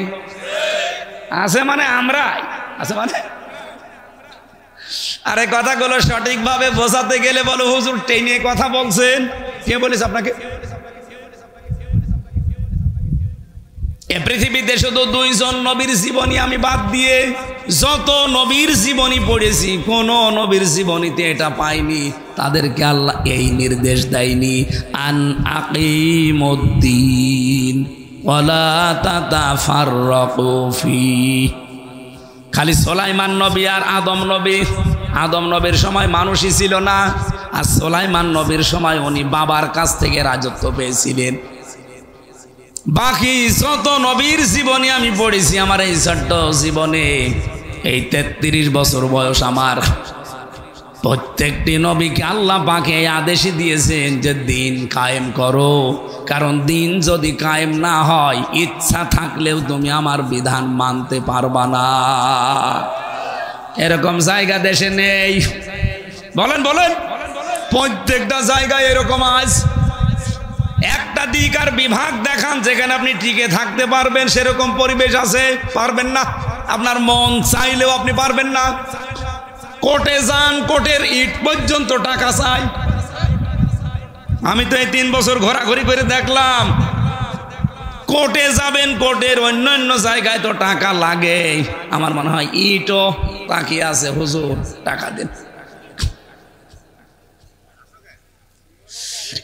আছে মানে আমরাই আছে মানে। আরে কথাগুলো সঠিকভাবে বোঝাতে গেলে বলো হুজুর টেনে কথা বলছেন। কে বলেছে আপনাকে? এ পৃথিবীতে শুধু 2 জন নবীর জীবনী আমি বাদ দিয়ে যত নবীর জীবনী পড়েছি, কোন নবীর জীবনীতে এটা পাইনি তাদেরকে আল্লাহ এই নির্দেশ দেয়নি, আন আকিমুদ্দিন ওয়ালা তাতাফাররাকু ফি। খালি সুলাইমান নবী আর আদম নবী। আদম নবীর সময় মানুষই ছিল না, আর সুলাইমান নবীর সময় উনি বাবার কাছ থেকে রাজত্ব পেয়েছিলেন। বাকি যত নবীর জীবনী আমি পড়েছি আমার এই ছোট্ট জীবনে, এই 33 বছর বয়স আমার, প্রত্যেকটি নবীকে আল্লাহ পাক এই আদেশই দিয়েছেন যে দিন কায়েম করো, কারণ দিন যদি কায়েম না হয় ইচ্ছা থাকলেও তুমি আমার বিধান মানতে পারবা না। এরকম জায়গা দেশে নেই। বলেন বলেন, প্রত্যেকটা জায়গায় এরকম আজ একটা দিক আর বিভাগ দেখান যেখানে আপনি টিকে থাকতে পারবেন, সেরকম পরিবেশ আছে? পারবেন না। আপনার মন চাইলেও আপনি পারবেন না। কোর্টে যান, কোর্টের ইট পর্যন্ত টাকা চাই। আমি তো এই 3 বছর ঘোরাঘুরি করে দেখলাম, কোর্টে যাবেন, কোর্টের অন্যান্য জায়গায় তো টাকা লাগে। আমার মনে হয় ইটও তাকিয়ে আছে, হুজুর টাকা দেন।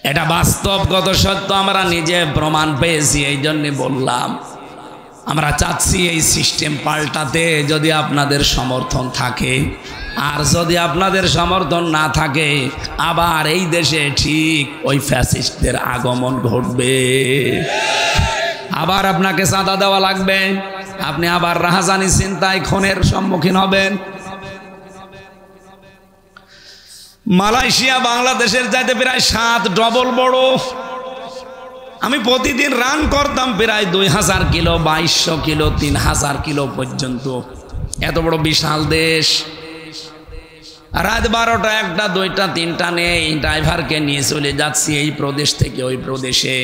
এটা বাস্তবগত সত্য, আমরা নিজে প্রমাণ পেয়েছি। এই জন্য বললাম আমরা চাচ্ছি এই সিস্টেম পাল্টাতে, যদি আপনাদের সমর্থন থাকে। আর যদি আপনাদের সমর্থন না থাকে, আবার এই দেশে ঠিক ওই ফ্যাসিস্টদের আগমন ঘটবে। আবার আপনাকে চাঁদা দেওয়া লাগবে, আপনি আবার রাহাজানি চিন্তায় খুনের সম্মুখীন হবেন। মালয়েশিয়া বাংলাদেশের চাইতে প্রায় 7 ডবল বড়। আমি প্রতিদিন রান করতাম প্রায় 2000 কিলো, 2200 কিলো, 3000 কিলো পর্যন্ত। এত বড় বিশাল দেশ। রাত 12টা, 1টা, 2টা, 3টা নেই, ড্রাইভারকে নিয়ে চলে যাচ্ছি এই প্রদেশ থেকে ওই প্রদেশে।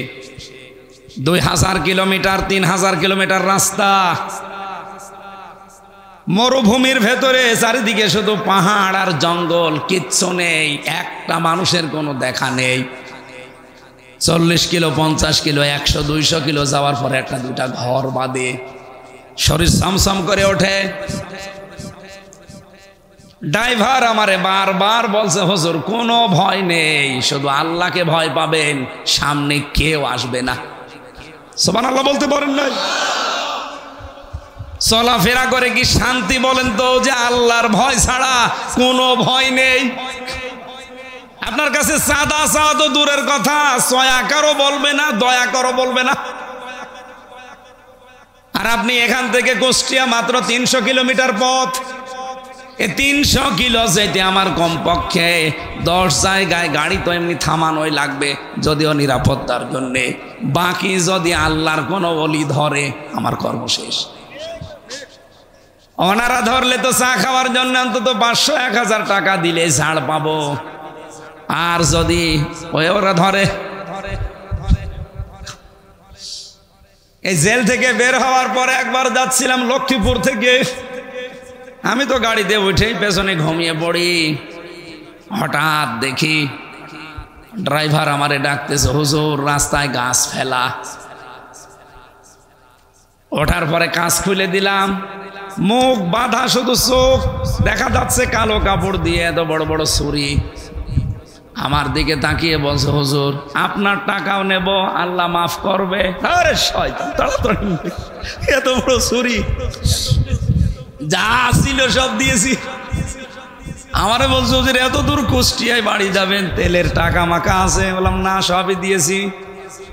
2000 কিলোমিটার, 3000 কিলোমিটার রাস্তা, মরুভূমির ভেতরে, চারিদিকে শুধু পাহাড় আর জঙ্গল, কিচ্ছু নেই, একটা মানুষের কোনো দেখা নেই। 40 কিলো, 50 কিলো, 100, 200 কিলো যাওয়ার পরে 1-2টা ঘর বাদে শরীর সমসম করে ওঠে। ড্রাইভার আমারে বারবার বলছে হুজুর কোনো ভয় নেই, শুধু আল্লাহকে ভয় পাবেন, সামনে কেউ আসবে না। সুবহানাল্লাহ বলতে পারেন না? চলাফেরা করে কি শান্তি বলেন তো, যে আল্লাহর ভয় ছাড়া কোনো ভয় নেই? আপনার কাছে চাঁদা চাওয়া তো দূরের কথা, ছয়া কারো বলবে না, দয়া করো বলবে না। আর আপনি এখান থেকে কুষ্টিয়া মাত্র 300 কিলোমিটার পথ। এই 300 কিলো যেতে আমার কমপক্ষে 10 জায়গায় গাড়ি তো এমনি থামানোই লাগবে, যদিও নিরাপত্তার জন্যে। বাকি যদি আল্লাহর কোনো ওলি ধরে, আমার কর্ম শেষ। ওনারা ধরলে তো চা খাওয়ার জন্য অন্তত 500-1000 টাকা দিলে ছাড় পাবো। আর যদি ওরা ধরে, এই জেল থেকে বের হওয়ার পরে একবার যাচ্ছিলাম লক্ষ্মীপুর থেকে, আমি তো গাড়িতে উঠেই পেছনে ঘুমিয়ে পড়ি। হঠাৎ দেখি ড্রাইভার আমারে ডাকতেছে, হুজুর রাস্তায় গাছ ফেলা। ওঠার পরে কাঁচ খুলে দিলাম, মুখ বাঁধা, শুধু চোখ দেখা যাচ্ছে কালো কাপড় দিয়ে, এত বড় বড় ছুরি। আমার দিকে তাকিয়ে বলছে, হুজুর আপনার টাকাও নেব, আল্লাহ মাফ করবে। আরে শয়তান, তাড়াতাড়ি এত বড় ছুরি, যা ছিল সব দিয়েছি। আমারে বলছে, হুজুর এত দূর কুষ্টিয়ায় বাড়ি যাবেন, তেলের টাকা মাকা আছে? বললাম না, সবই দিয়েছি।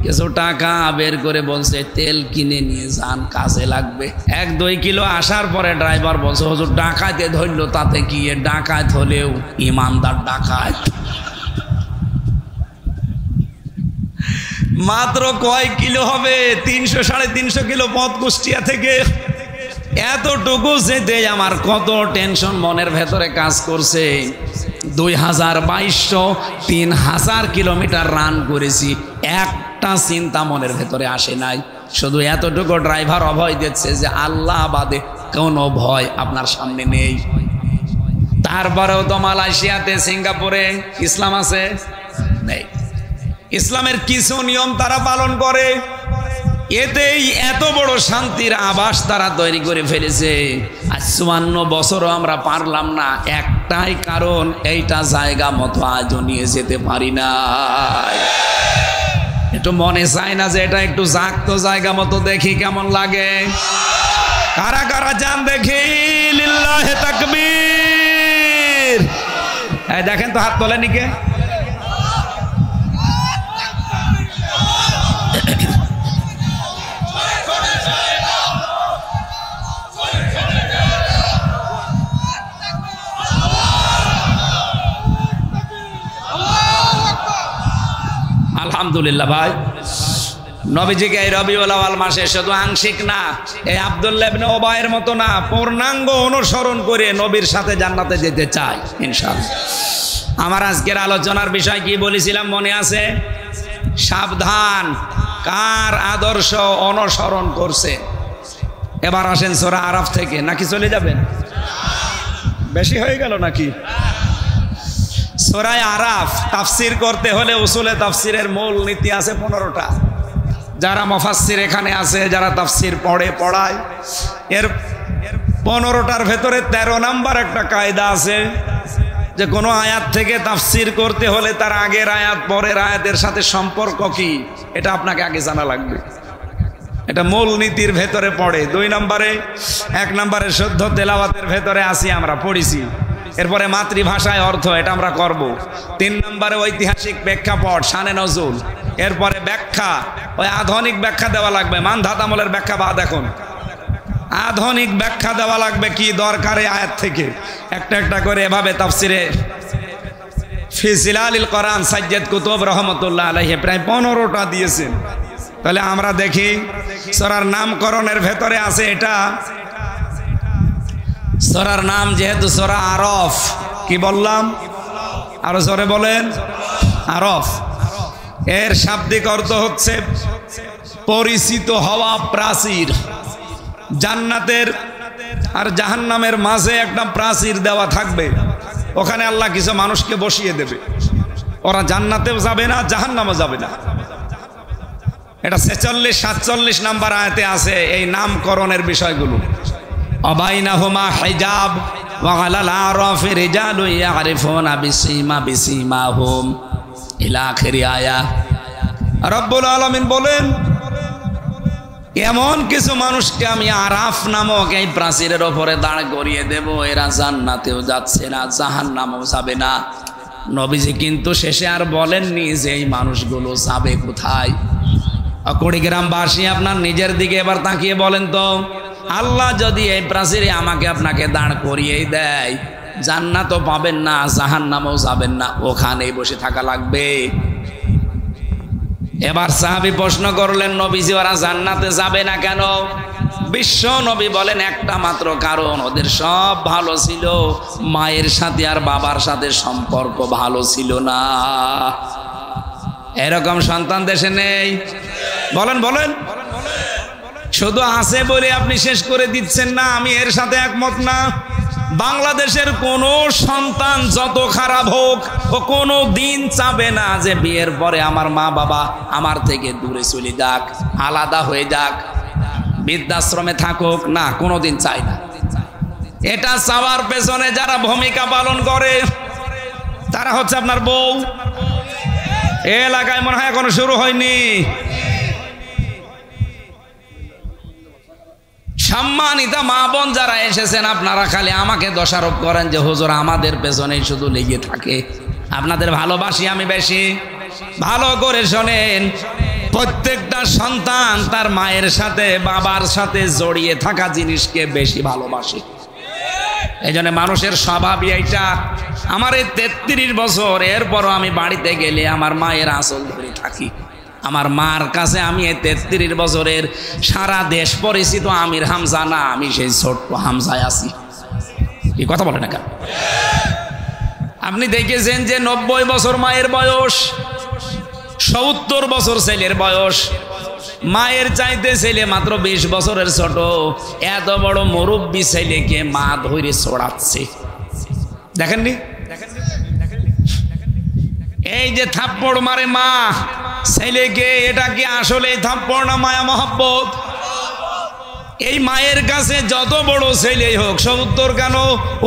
কিছু টাকা বের করে বলছে তেল কিনে নিয়ে যান, কাজে লাগবে। 1-2 কিলো আসার পরে ড্রাইভার বলছে, হুজুর ডাকাইতে ধরলো, তাতে কি? ডাকাত হলেও ইমানদার ডাকাত। মাত্র কয় কিলো হবে? 300-350 কিলো পথ কুষ্টিয়া থেকে। এতটুকু যেতে আমার কত টেনশন মনের ভেতরে কাজ করছে। 2022-3000 কিলোমিটার রান করেছি, একটা চিন্তা মনের ভেতরে আসে নাই। শুধু এতটুকু ড্রাইভার অভয় দিচ্ছে যে আল্লাহ বাদে কোনো ভয় আপনার সামনে নেই। তারপরেও তো মালয়েশিয়াতে, সিঙ্গাপুরে ইসলাম আছে? নেই। ইসলামের কিছু নিয়ম তারা পালন করে, এতেই এত বড় শান্তির আবাস তারা তৈরি করে ফেলেছে। আজ 54 বছরও আমরা পারলাম না, একটাই কারণ, এইটা জায়গা মতো আজও নিয়ে যেতে পারি না। একটু মনে চায় না যে এটা একটু জাগতো জায়গা মতো, দেখি কেমন লাগে? কারা কারা যান দেখি, লিল্লাহে তাকবীর। এই দেখেন তো, হাত তোলেনি কে? আলহামদুলিল্লাহ ভাই, নবীজিকে এই রবিউল আউয়াল মাসে শুধু আংশিক না, এই আব্দুল্লাহ ইবনে উবাইয়ের মতো না, পূর্ণাঙ্গ অনুসরণ করে নবীর সাথে জান্নাতে যেতে চাই ইনশাআল্লাহ। আমার আজকের আলোচনার বিষয় কি বলেছিলাম মনে আছে? সাবধান, কার আদর্শ অনুসরণ করছে। এবার আসেন সূরা আরাফ থেকে, নাকি চলে যাবেন? বেশি হয়ে গেল নাকি? সূরা আরাফ তাফসির করতে হলে উসুলে তাফসিরের মূল নীতি আছে 15টা। যারা মুফাসসির এখানে আছে, যারা তাফসির পড়ায়, এর 15টার ভেতরে 13 নাম্বার একটা কায়দা আছে যে কোনো আয়াত থেকে তাফসির করতে হলে তার আগের আয়াত পরের আয়াতের সাথে সম্পর্ক কি, এটা আপনাকে আগে জানা লাগবে। এটা মূল নীতির ভেতরে পড়ে। 2 নম্বরে, 1 নম্বরে শুদ্ধ তেলাওয়াতের ভেতরে আসি, আমরা পড়েছি। এরপরে মাতৃভাষায় অর্থ, এটা আমরা করব। 3 নম্বরে ঐতিহাসিক প্রেক্ষাপট, শানে নজুল। এরপরে ব্যাখ্যা, ওই আধুনিক ব্যাখ্যা দেওয়া লাগবে, মানধাত আমলের ব্যাখ্যা বাদ, এখন আধুনিক ব্যাখ্যা দেওয়া লাগবে কি দরকারে আয়াত থেকে। একটা একটা করে এভাবে তাফসিরে ফি জিলালিল কোরআন সাজ্জাদ কুতুব রহমাতুল্লাহ আলাইহি প্রায় 15টা দিয়েছেন। তাহলে আমরা দেখি সূরার নামকরণের ভেতরে আছে এটা। সূরার নাম যেহেতু সূরা আরাফ, কি বললাম? আরো জোরে বলেন, আরাফ। এর শাব্দিক অর্থ হচ্ছে পরিচিত হওয়া প্রাচীর। জান্নাতের আর জাহান্নামের মাঝে একটা প্রাচীর দেওয়া থাকবে, ওখানে আল্লাহ কিছু মানুষকে বসিয়ে দেবে। ওরা জান্নাতেও যাবে না, জাহান্নামও যাবে না। এটা 46-47 নাম্বার আয়াতে আছে এই নামকরণের বিষয়গুলো। অবাইনাহুমা হিজাব ওয়া আলাল আরাফি রিজালুন ইয়ারিফুনা বিসীমাহুম ইলা আখির আয়া। রব্বুল আলামিন বলেন, এমন কিছু মানুষকে আমি আরাফ নামক এই প্রাচীরের ওপরে দাঁড় করিয়ে দেব, এরা জান্নাতেও যাচ্ছে না, জাহান্নামেও যাবে না। নবীজি কিন্তু শেষে আর বলেননি যে এই মানুষগুলো যাবে কোথায়। কুড়িগ্রামবাসী আপনার নিজের দিকে এবার তাকিয়ে বলেন তো, আল্লাহ যদি এই প্রাচীরে আমাকে আপনাকে দাঁড় করিয়েই দেয়, জান্নাতও পাবেন না, জাহান্নামেও যাবেন না, ওখানেই বসে থাকা লাগবে। এবার সাহাবী প্রশ্ন করলেন, নবীজি ওরা জান্নাতে যাবে না কেন? বিশ্ব নবী বলেন, একটা মাত্র কারণ, ওদের সব ভালো ছিল, মায়ের সাথে আর বাবার সাথে সম্পর্ক ভালো ছিল না। এরকম সন্তান দেশে নেই? বলেন বলেন। শুধু আছে বলে আপনি শেষ করে দিচ্ছেন না, আমি এর সাথে একমত না। বাংলাদেশের কোনো সন্তান যত খারাপ হোক ও কোনো দিন চাবে না যে বিয়ের পরে আমার মা বাবা আমার থেকে দূরে চলে যাক, আলাদা হয়ে যাক, বৃদ্ধাশ্রমে থাকুক, না, কোনোদিন চায় না। এটা চাওয়ার পেছনে যারা ভূমিকা পালন করে তারা হচ্ছে আপনার বউ। এ এলাকায় মনে হয় এখনো শুরু হয়নি। সম্মানিত মা বোন যারা এসেছেন, আপনারা খালি আমাকে দোষারোপ করেন যে হুজুর আমাদের পেছনেই শুধু লেগে থাকে। আপনাদের ভালোবাসি আমি বেশি। ভালো করে শোনেন, প্রত্যেকটা সন্তান তার মায়ের সাথে বাবার সাথে জড়িয়ে থাকা জিনিসকে বেশি ভালোবাসে। এই জন্য মানুষের স্বভাবই এইটা। আমার এই 33 বছর, এরপরও আমি বাড়িতে গেলে আমার মায়ের আঁচল ধরে থাকি। আমার মার কাছে আমি এই 33 বছরের সারা দেশ পরিচিত আমির হামজা না, আমি সেই ছোট্ট হামজায় আছি। এই কথা বলে না কেন? আপনি দেখেছেন যে 90 বছর মায়ের বয়স, 70 বছর ছেলের বয়স, মায়ের চাইতে ছেলে মাত্র 20 বছরের ছোট। এত বড় মুরব্বী ছেলেকে মা ধরে ছড়াচ্ছে, দেখেননি? এই যে থাপ্পড় মারে মা ছেলেকে, এটা কি আসলে থাপ্পড় না মায়া মহব্বত? এই মায়ের কাছে যত বড় ছেলেই হোক, 70 কেন,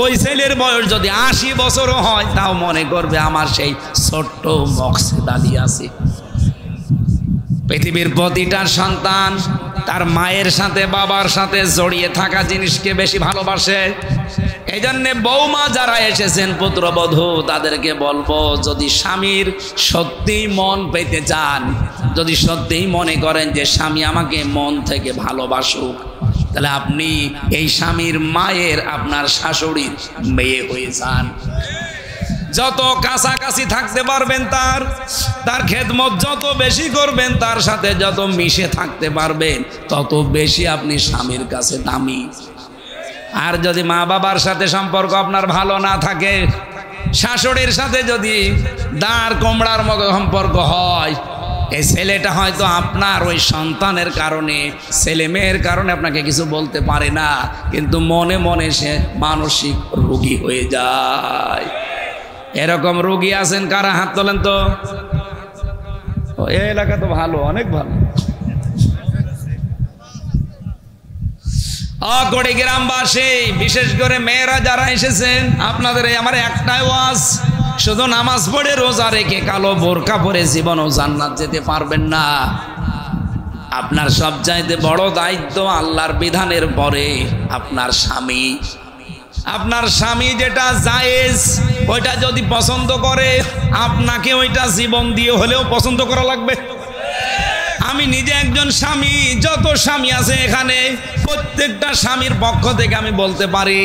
ওই ছেলের বয়স যদি 80 বছরও হয়, তাও মনে করবে আমার সেই ছোট্ট মকসেদ আলী আছে। পৃথিবীর প্রতিটা সন্তান তার মায়ের সাথে বাবার সাথে জড়িয়ে থাকা জিনিসকে বেশি ভালোবাসে। এই জন্যে বৌমা যারা এসেছেন, পুত্রবধূ, তাদেরকে বলবো, যদি স্বামীর সত্যিই মন পেতে চান, যদি সত্যিই মনে করেন যে স্বামী আমাকে মন থেকে ভালোবাসুক, তাহলে আপনি এই স্বামীর মায়ের, আপনার শাশুড়ির মেয়ে হয়ে যান। যত কাছাকাছি থাকতে পারবেন, তার খেদমত যত বেশি করবেন, তার সাথে যত মিশে থাকতে পারবেন, তত বেশি আপনি স্বামীর কাছে দামি। আর যদি মা বাবার সাথে সম্পর্ক আপনার ভালো না থাকে, শাশুড়ির সাথে যদি দাঁড় কোমড়ার মতো সম্পর্ক হয়, এই ছেলেটা হয়তো আপনার ওই সন্তানের কারণে, ছেলে মেয়ের কারণে আপনাকে কিছু বলতে পারে না, কিন্তু মনে মনে সে মানসিক রোগী হয়ে যায়। এরকম রোগী আছেন কারা? হাত তোলেন তো। এই এলাকা তো ভালো, অনেক ভালো। অকড়ি গ্রামবাসী, বিশেষ করে মেয়েরা যারা এসেছেন, আপনাদের আমার একটাই ওয়াজ, শুধু নামাজ পড়ে রোজা রেখে কালো বোরকা পরে জীবনও জান্নাত যেতে পারবেন না। আপনার সবচাইতে বড় দায়িত্ব আল্লাহর বিধানের পরে আপনার স্বামী। আপনার স্বামী যেটা জায়েজ, ওইটা যদি পছন্দ করে, আপনাকে ওইটা জীবন দিয়ে হলেও পছন্দ করা লাগবে। আমি নিজে একজন স্বামী, যত স্বামী আছে এখানে, প্রত্যেকটা স্বামীর পক্ষ থেকে আমি বলতে পারি,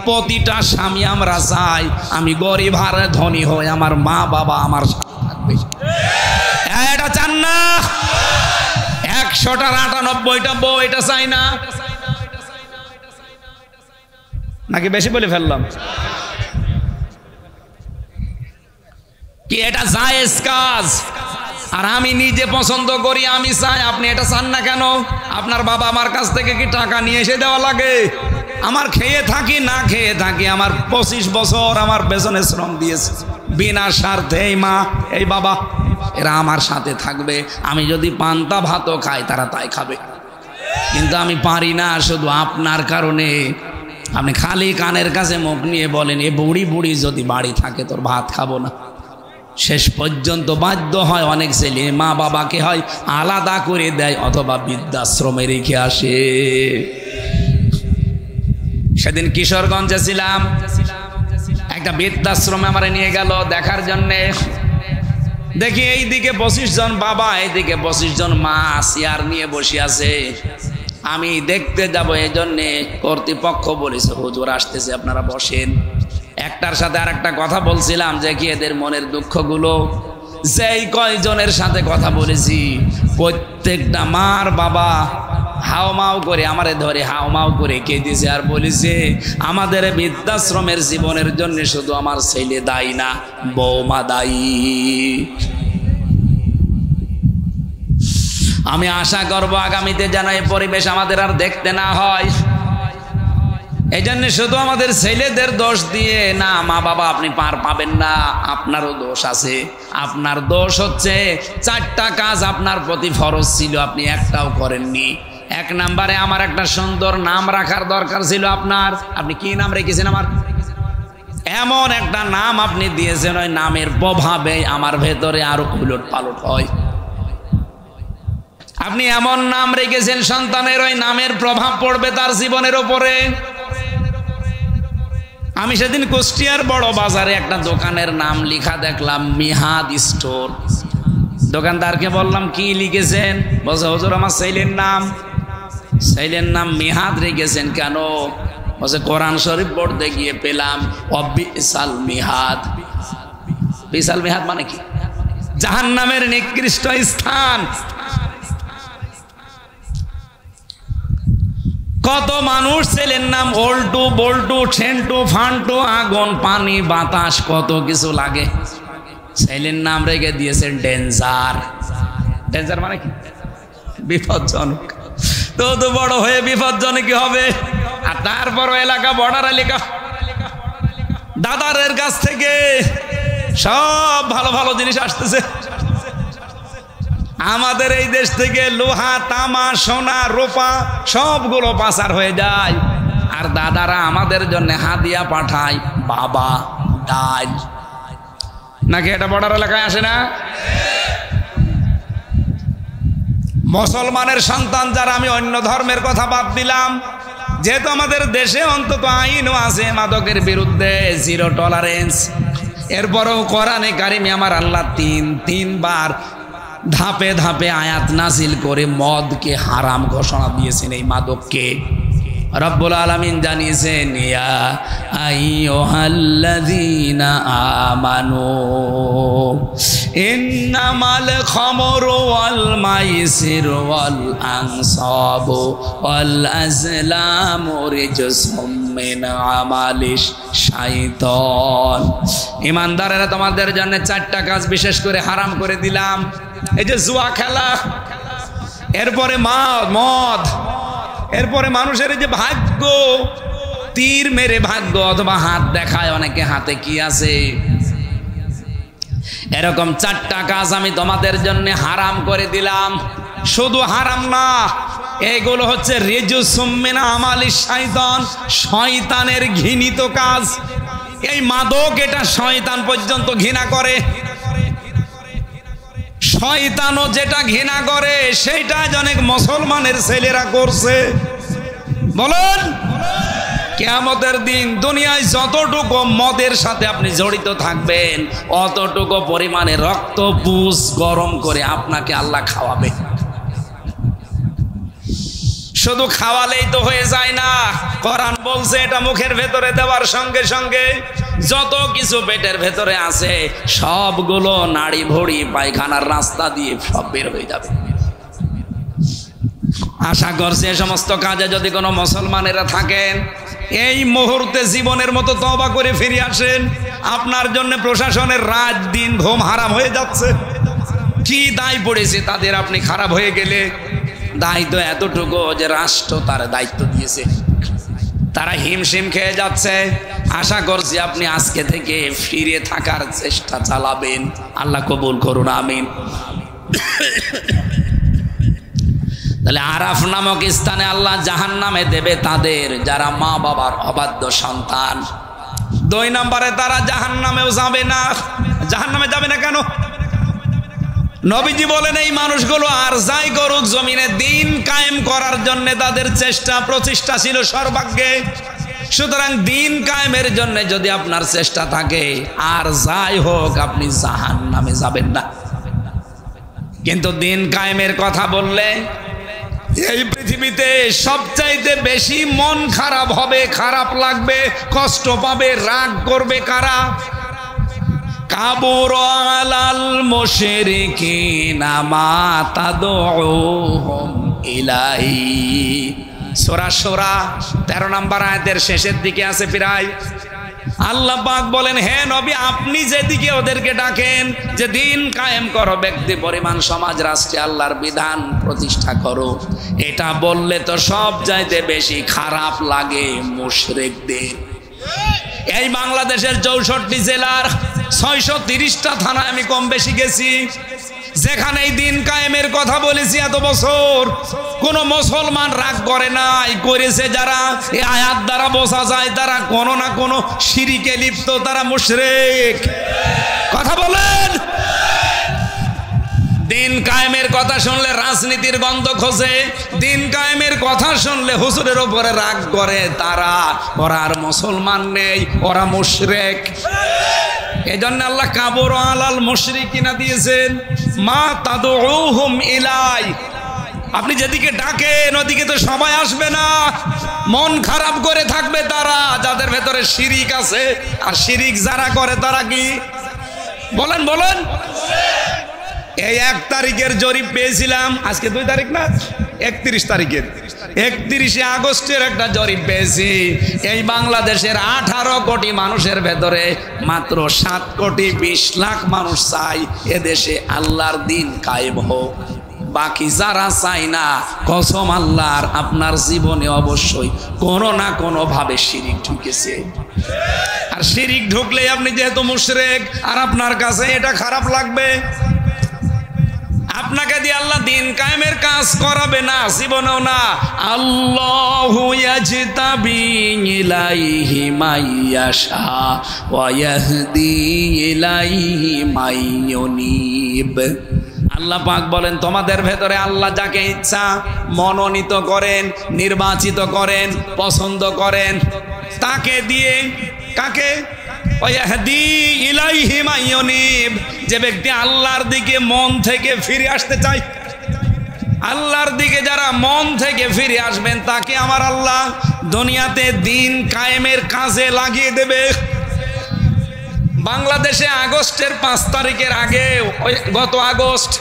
প্রতিটা স্বামী আমরা চাই আমি গরিব আর ধনী হই, আমার মা বাবা আমার সাথে থাকবে। এটা চান না? 100টার 98টা বউ এটা চাই না, নাকি বেশি বলে ফেললাম? কি এটা জায়েজ কাজ? আর আমি নিজে পছন্দ করি, আমি চাই, আপনি এটা চান না কেন? আপনার বাবা আমার কাছ থেকে কি টাকা নিয়ে এসে দেওয়া লাগে? আমার খেয়ে থাকি না খেয়ে থাকি, আমার 25 বছর আমার পেছনে শ্রম দিয়েছে বিনা স্বার্থে। এই মা, এই বাবা, এরা আমার সাথে থাকবে। আমি যদি পান্তা ভাতও খাই, তারা তাই খাবে, কিন্তু আমি পারি না শুধু আপনার কারণে। আপনি খালি কানের কাছে মুখ নিয়ে বলেন, এ বুড়ি বুড়ি যদি বাড়ি থাকে তোর ভাত খাবো না। শেষ পর্যন্ত বাধ্য হয় অনেক ছেলে মা বাবাকে হয় আলাদা করে দেয়, অথবা বৃদ্ধাশ্রমে রেখে আসে। সেদিন কিশোরগঞ্জে ছিলাম, একটা বৃদ্ধাশ্রমে আমার নিয়ে গেল দেখার জন্যে। দেখি এইদিকে 25 জন বাবা, এইদিকে 25 জন মা চেয়ার নিয়ে বসে আছে। আমি দেখতে যাব, এই জন্যে কর্তৃপক্ষ বলেছে হুজুর আসতেছে, আপনারা বসেন। একটার সাথে আর একটা কথা বলছিলাম যে কি এদের মনের দুঃখগুলো। যেই কয়জনের সাথে কথা বলেছি, প্রত্যেকটা মার বাবা হাওমাও করে আমারে ধরে হাওমাও করে কেঁদেছে আর বলেছে, আমাদের বৃদ্ধাশ্রমের জীবনের জন্য শুধু আমার ছেলে দায়ী না, বৌমা দায়ী। আমি আশা করব আগামীতে যেন এই পরিবেশ আমাদের আর দেখতে না হয়। এই জন্য শুধু আমাদের ছেলেদের দোষ দিয়ে না, মা বাবা আপনি পার পাবেন না, আপনারও দোষ আছে। আপনার দোষ হচ্ছে 4টা কাজ আপনার প্রতি ফরজ ছিল, আপনি একটাও করেননি। 1 নম্বরে আমার একটা সুন্দর নাম রাখার দরকার ছিল আপনার। আপনি কি নাম রেখেছেন? আমার এমন একটা নাম আপনি দিয়েছেন, ওই নামের প্রভাবে আমার ভেতরে আরো উলট পালট হয়। আপনি এমন নাম রেখেছেন, সন্তানের ওই নামের প্রভাব পড়বে তার জীবনের ওপরে। আমি সেদিন কুষ্টিয়ার বড় বাজারে একটা দোকানের নাম লেখা দেখলাম, মিহাদ স্টোর। দোকানদারকে বললাম কি লিখেছেন? বলছে হুজুর আমার ছেলের নাম মিহাদ রেখেছেন কেন? বলছে কোরআন শরীফ পড়তে গিয়ে পেলাম অবিসাল মিহাদ। বিসাল মিহাদ মানে কি? জাহান্নামের নিকৃষ্ট স্থান। কত মানুষ ছেলের নাম ওল্টু, বল্টু, ছেন্টু, ফান্টু, আগুন, পানি, বাতাস, কত কিছু লাগে। ছেলের নাম রেখে দিয়েছেন ডেঞ্জার। ডেঞ্জার মানে কি? বিপজ্জনক। তো বড় হয়ে বিপজ্জনক কি হবে? আর তারপর এলাকা বর্ডার এলাকা, দাদারের কাছ থেকে সব ভালো ভালো জিনিস আসতেছে। আমাদের এই দেশ থেকে লোহা, তামা, সোনা, রূপা সবগুলো পাচার হয়ে যায়, আর দাদারা আমাদের জন্য হাদিয়া পাঠায়, বাবা, ডাল। নাকি এটা বর্ডার এলাকায় আসে না? মুসলমানের সন্তান যারা, আমি অন্য ধর্মের কথা বাদ দিলাম, যেহেতু আমাদের দেশে অন্তত আইনও আছে মাদকের বিরুদ্ধে, 0 টলারেন্স। এরপরেও কোরআনে কারিমে আমার আল্লাহ তিনবার ধাপে ধাপে আয়াত নাজিল করে মদকে হারাম ঘোষণা দিয়েছেন, এই মাদককে। রব্বুল আলামিন জানিয়েছেন, ইয়া আইয়ুহাল্লাযীনা আমানু ইন্নামাল খামরু ওয়াল মাইসিরু ওয়াল আনসাবু ওয়াল আজলামু রিজসুম মিন আমালিশ শাইতান। ঈমানদারেরা, তোমাদের জন্য 4টা কাজ বিশেষ করে হারাম করে দিলাম। এই যে জুয়া খেলা, এরপরে মদ, এরপরে মানুষের যে ভাগ্য, তীর মেরে ভাগ্য অথবা হাত দেখায় অনেকে হাতে কি আছে, এরকম 4টা কাজ আমি তোমাদের জন্য হারাম করে দিলাম। শুধু হারাম না, এগুলো হচ্ছে রিজসুম মিন আমালিশ শাইতান, শয়তানের ঘৃণিত কাজ। এই মাদক, এটা শয়তান পর্যন্ত ঘৃণা করে। শয়তানও যেটা ঘৃণা করে সেইটা অনেক মুসলমানের ছেলেরা করছে। বলেন, কিয়ামতের দিন দুনিয়ায় যতটুকু মদের সাথে আপনি জড়িত থাকবেন, অতটুকু পরিমাণে রক্ত পুষ গরম করে আপনাকে আল্লাহ খাওয়াবে। শুধু খাওয়ালেই তো হয়ে যায় না, কোরআন বলছে এটা মুখের ভেতরে দেওয়ার সঙ্গে সঙ্গে যত কিছু পেটের ভেতরে আছে সবগুলো নাড়ি ভড়ি পায়খানার রাস্তা দিয়ে সব বের হয়ে যাবে। আশা করছি এ সমস্ত কাজে যদি কোনো মুসলমানেরা থাকেন, এই মুহূর্তে জীবনের মতো তওবা করে ফিরে আসেন। আপনার জন্য প্রশাসনের রাত দিন ঘুম হারাম হয়ে যাচ্ছে। কি দায় পড়েছে তাদের, আপনি খারাপ হয়ে গেলে? দায়িত্ব এতটুকু যে রাষ্ট্র তার দায়িত্ব দিয়েছে, তারা হিমশিম খেয়ে যাচ্ছে। আশা করছি আপনি আজকে থেকে ফিরে থাকার চেষ্টা চালাবেন। আল্লাহ কবুল করুন, আমিন। তাহলে আরাফ নামক স্থানে আল্লাহ জাহান্নামে দেবে তাদের যারা মা বাবার অবাধ্য সন্তান। 2 নম্বরে তারা জাহান্নামেও যাবে না। জাহান্নামে যাবে না কেন? নবীজি বলেন, এই মানুষগুলো আর যাই করুক জমিনে দিন কায়েম করার জন্য তাদের চেষ্টা প্রচেষ্টা ছিল সর্বাগ্যে। সুতরাং দিন কায়েমের জন্য যদি আপনার চেষ্টা থাকে, আর যাই হোক আপনি জাহান্নামে যাবেন না। কিন্তু দিন কায়েমের কথা বললে এই পৃথিবীতে সবচাইতে বেশি মন খারাপ হবে, খারাপ লাগবে, কষ্ট পাবে, রাগ করবে কারা? কাবুর আলাল মুশরিকিনা মা তাদউহুম ইলাইহি। সূরা শূরা 13 নম্বর আয়াতের শেষের দিকে আছে প্রায়। আল্লাহ পাক বলেন, হে নবী, আপনি যেদিকে ওদেরকে ডাকেন যে দিন কায়েম করো, ব্যক্তি পরিমাণ সমাজ রাষ্ট্রে আল্লাহর বিধান প্রতিষ্ঠা করো, এটা বললে তো সব চাইতে বেশি খারাপ লাগে মুশরিকদের। এই বাংলাদেশের 64 জেলার 630টা থানায় আমি কম বেশি গেছি, যেখানে এই দিন কায়েমের কথা বলেছি এত বছর, কোন মুসলমান রাগ করে নাই। করেছে যারা, এই আয়াত দ্বারা বোঝা যায় তারা কোনো না কোনো শিরিকে লিপ্ত, তারা মুশরিক। কথা বলেন। দিন কায়েমের কথা শুনলে রাজনীতির গন্ধ খোঁজে, দিন কায়েমের কথা শুনলে হুজুরের উপরে রাগ করে তারা, ওরা আর মুসলমান নেই, ওরা মুশরিক। এই জন্য আল্লাহ কাবুর আলাল মুশরিকিনা দিয়েছেন, মা তাদউহুম ইলাই। আপনি যেদিকে ডাকেন ওদিকে তো সবাই আসবে না, মন খারাপ করে থাকবে তারা, যাদের ভেতরে শিরিক আছে। আর শিরিক যারা করে তারা কি বলেন বলেন। এই 1 তারিখের জরিপ পেয়েছিলাম, আজকে 2 তারিখ না, 31 তারিখের, 31শে আগস্টের একটা জরিপ পেয়েছি। এই বাংলাদেশের 18 কোটি মানুষের ভেতরে মাত্র 7 কোটি 20 লাখ মানুষ চাই এদেশে আল্লাহর দিন কায়েম হোক। বাকি যারা চাই না, কসম আল্লাহর, আপনার জীবনে অবশ্যই কোনো না কোনো ভাবে শিরিক ঢুকেছে। আর শিরিক ঢুকলে আপনি যেহেতু মুশরিক, আর আপনার কাছে এটা খারাপ লাগবে। আপনাকে দিয়ে আল্লাহ দিন কায়েমের কাজ করাবে না, জীবনেও না। আল্লাহু ইয়াজতাবি ইলাইহি মাইয়াশা ওয়া ইয়াহদি ইলাইহি মাইয়ুনিব। আল্লাহ পাক বলেন, তোমাদের ভেতরে আল্লাহ যাকে ইচ্ছা মনোনীত করেন, নির্বাচিত করেন, পছন্দ করেন, তাকে দিয়ে, কাকে? ওয়াহদি ইলাইহি মাইয়ুনিব। যে ব্যক্তি আল্লাহর দিকে মন থেকে ফিরে আসতে চায়, আল্লাহর দিকে যারা মন থেকে ফিরে আসবেন, তাকে আমার আল্লাহ দুনিয়াতে দিন কায়েমের কাজে লাগিয়ে দেবে। বাংলাদেশে আগস্টের 5 তারিখের আগে, গত আগস্ট,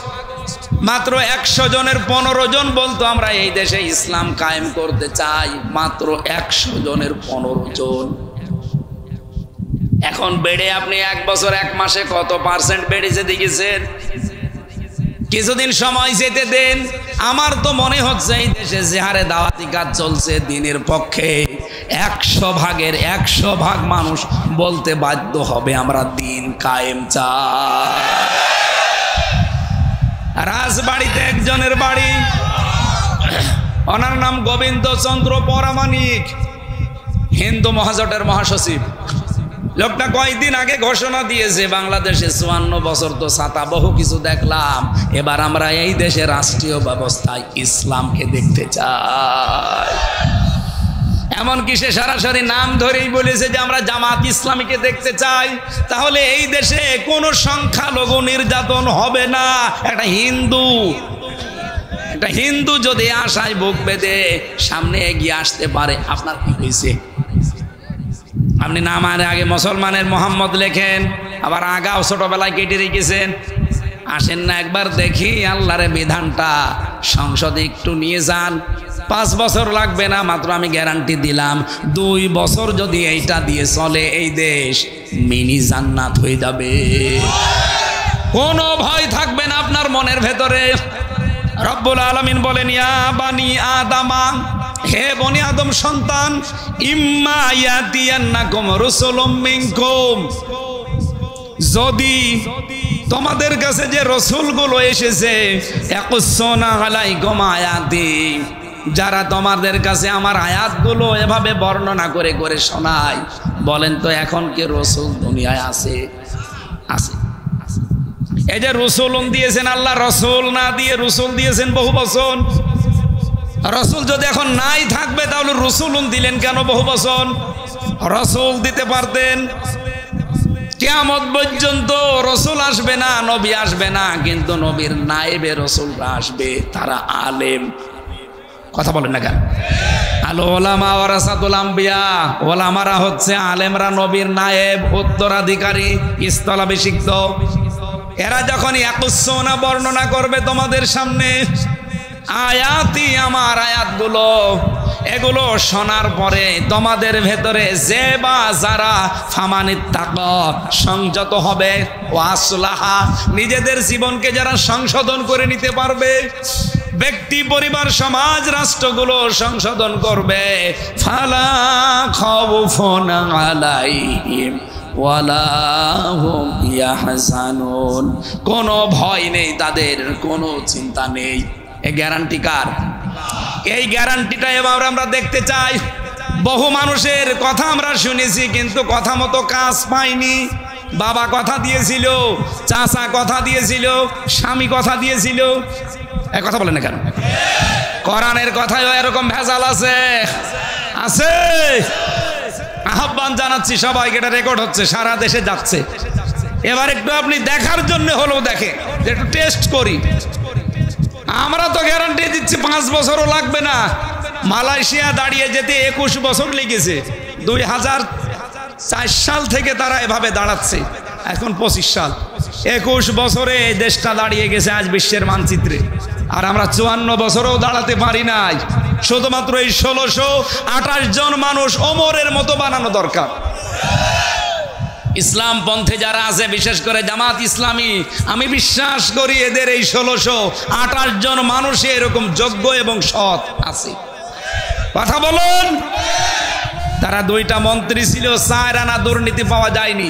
মাত্র 100 জনের 15 জন বলতো আমরা এই দেশে ইসলাম কায়েম করতে চাই। মাত্র 100 জনের 15 জন। এখন বেড়ে আপনি 1 বছর 1 মাসে কত % বেড়েছে দেখেছেন? কিছুদিন সময় যেতে দেন, আমার তো মনে হচ্ছে এই দেশে যে হারে দাওয়াতি কাজ চলছে দিনের পক্ষে, 100 ভাগের 100 ভাগ মানুষ বলতে বাধ্য হবে আমরা দিন কায়েম চাই। রাজবাড়িতে একজনের বাড়ি, ওনার নাম গোবিন্দ চন্দ্র পরামানিক, হিন্দু মহাজোটের মহাসচিব। লোকটা কয়েকদিন আগে ঘোষণা দিয়েছে বাংলাদেশে 54 বছর তো ছাতা বহু কিছু দেখলাম, এবার আমরা এই দেশে রাষ্ট্রীয় ব্যবস্থায় ইসলামকে দেখতে চাই। এমনকি সে সরাসরি নাম ধরেই বলেছে যে আমরা জামাত ইসলামীকে দেখতে চাই। তাহলে এই দেশে কোনো সংখ্যালঘু নির্যাতন হবে না। একটা হিন্দু যদি আশায় বুক বেঁধে সামনে এগিয়ে আসতে পারে, আপনার কি হয়েছে? আপনি নামের আগে মুসলমানের মোহাম্মদ লেখেন, আবার আগাও ছোটবেলায় কেটে রেখেছেন। আসেন না একবার দেখি আল্লাহর বিধানটা সংসদে একটু নিয়ে যান। 5 বছর লাগবে না, মাত্র আমি গ্যারান্টি দিলাম 2 বছর যদি এইটা দিয়ে চলে, এই দেশ মিনি জান্নাত হয়ে যাবে। কোনো ভয় থাকবে না আপনার মনের ভেতরে। রব্বুল আলামিন বলেন, ইয়া বানি আদামা, হে বনি আদম সন্তান, ইম্মা ইয়াতিয়ান্নাকুম রাসূলুম মিনকুম, যদি তোমাদের কাছে যে রসুলগুলো এসেছে, ইয়াকুসুনা আলাইকুম আয়াতি, যারা তোমাদের কাছে আমার আয়াতগুলো এভাবে বর্ণনা করে করে শোনায়, বলেন তো এখন কি রসুল দুনিয়ায় আছে? আছে। এই যে রসুলুন দিয়েছেন আল্লাহ, রসুল না দিয়ে রসুল দিয়েছেন বহু বচন। রসুল যদি এখন নাই থাকবে তাহলে রসুলুন দিলেন কেন বহু বচন? রসুল দিতে পারতেন। কিয়ামত পর্যন্ত রসুল আসবে না, নবী আসবে না, কিন্তু নবীর নায়েবে রসুলরা আসবে, তারা আলেম। কথা বলেন না কেন? আল উলামা ওয়ারাসাতুল আম্বিয়া, ওলামারা হচ্ছে আলেমরা নবীর নায়েব, উত্তরাধিকারী, স্থলাভিষিক্ত। এরা যখন ইয়াকুসুনা বর্ণনা করবে তোমাদের সামনে আয়াতি, আমার আয়াতগুলো, এগুলো শোনার পরে তোমাদের ভেতরে যে বা যারা ফামানিত তাকা সংযত হবে, ওয়াসলাহা নিজেদের জীবনকে যারা সংশোধন করে নিতে পারবে, ব্যক্তি পরিবার সমাজ রাষ্ট্রগুলো সংশোধন করবে, ফালা খাউফুন আলাইহিম ওয়ালা হুম ইয়াহজানুন, কোনো ভয় নেই তাদের, কোনো চিন্তা নেই। এই গ্যারান্টি কার? এই গ্যারান্টিটা এবার আমরা দেখতে চাই। বহু মানুষের কথা আমরা শুনেছি কিন্তু কথা মতো কাজ পাইনি। বাবা কথা দিয়েছিল, চাচা কথা দিয়েছিল, স্বামী কথা দিয়েছিল, এক কথা বলেন না কেন? কোরআনের কথায়ও এরকম ভেজাল আছে, আছে। আহ্বান জানাচ্ছি সবাইকে, এটা রেকর্ড হচ্ছে, সারা দেশে যাচ্ছে। এবার একটু আপনি দেখার জন্য হলেও দেখে, একটু টেস্ট করি। আমরা তো গ্যারান্টি দিচ্ছি 5 বছরও লাগবে না। মালয়েশিয়া দাঁড়িয়ে যেতে 21 বছর লেগেছে। 2004 সাল থেকে তারা এভাবে দাঁড়াচ্ছে, এখন 25 সাল। 21 বছরে দেশটা দাঁড়িয়ে গেছে আজ বিশ্বের মানচিত্রে। আর আমরা 54 বছরেও দাঁড়াতে পারি নাই। শুধুমাত্র এই 1628 জন মানুষ ওমরের মতো বানানো দরকার। ইসলাম পন্থে যারা আছে, বিশেষ করে জামাত ইসলামী, আমি বিশ্বাস করি এদের এই 1628 জন মানুষ এরকম যোগ্য এবং সৎ আছে। কথা বলুন। তারা 2টা মন্ত্রী ছিল, 4 আনা দুর্নীতি পাওয়া যায়নি।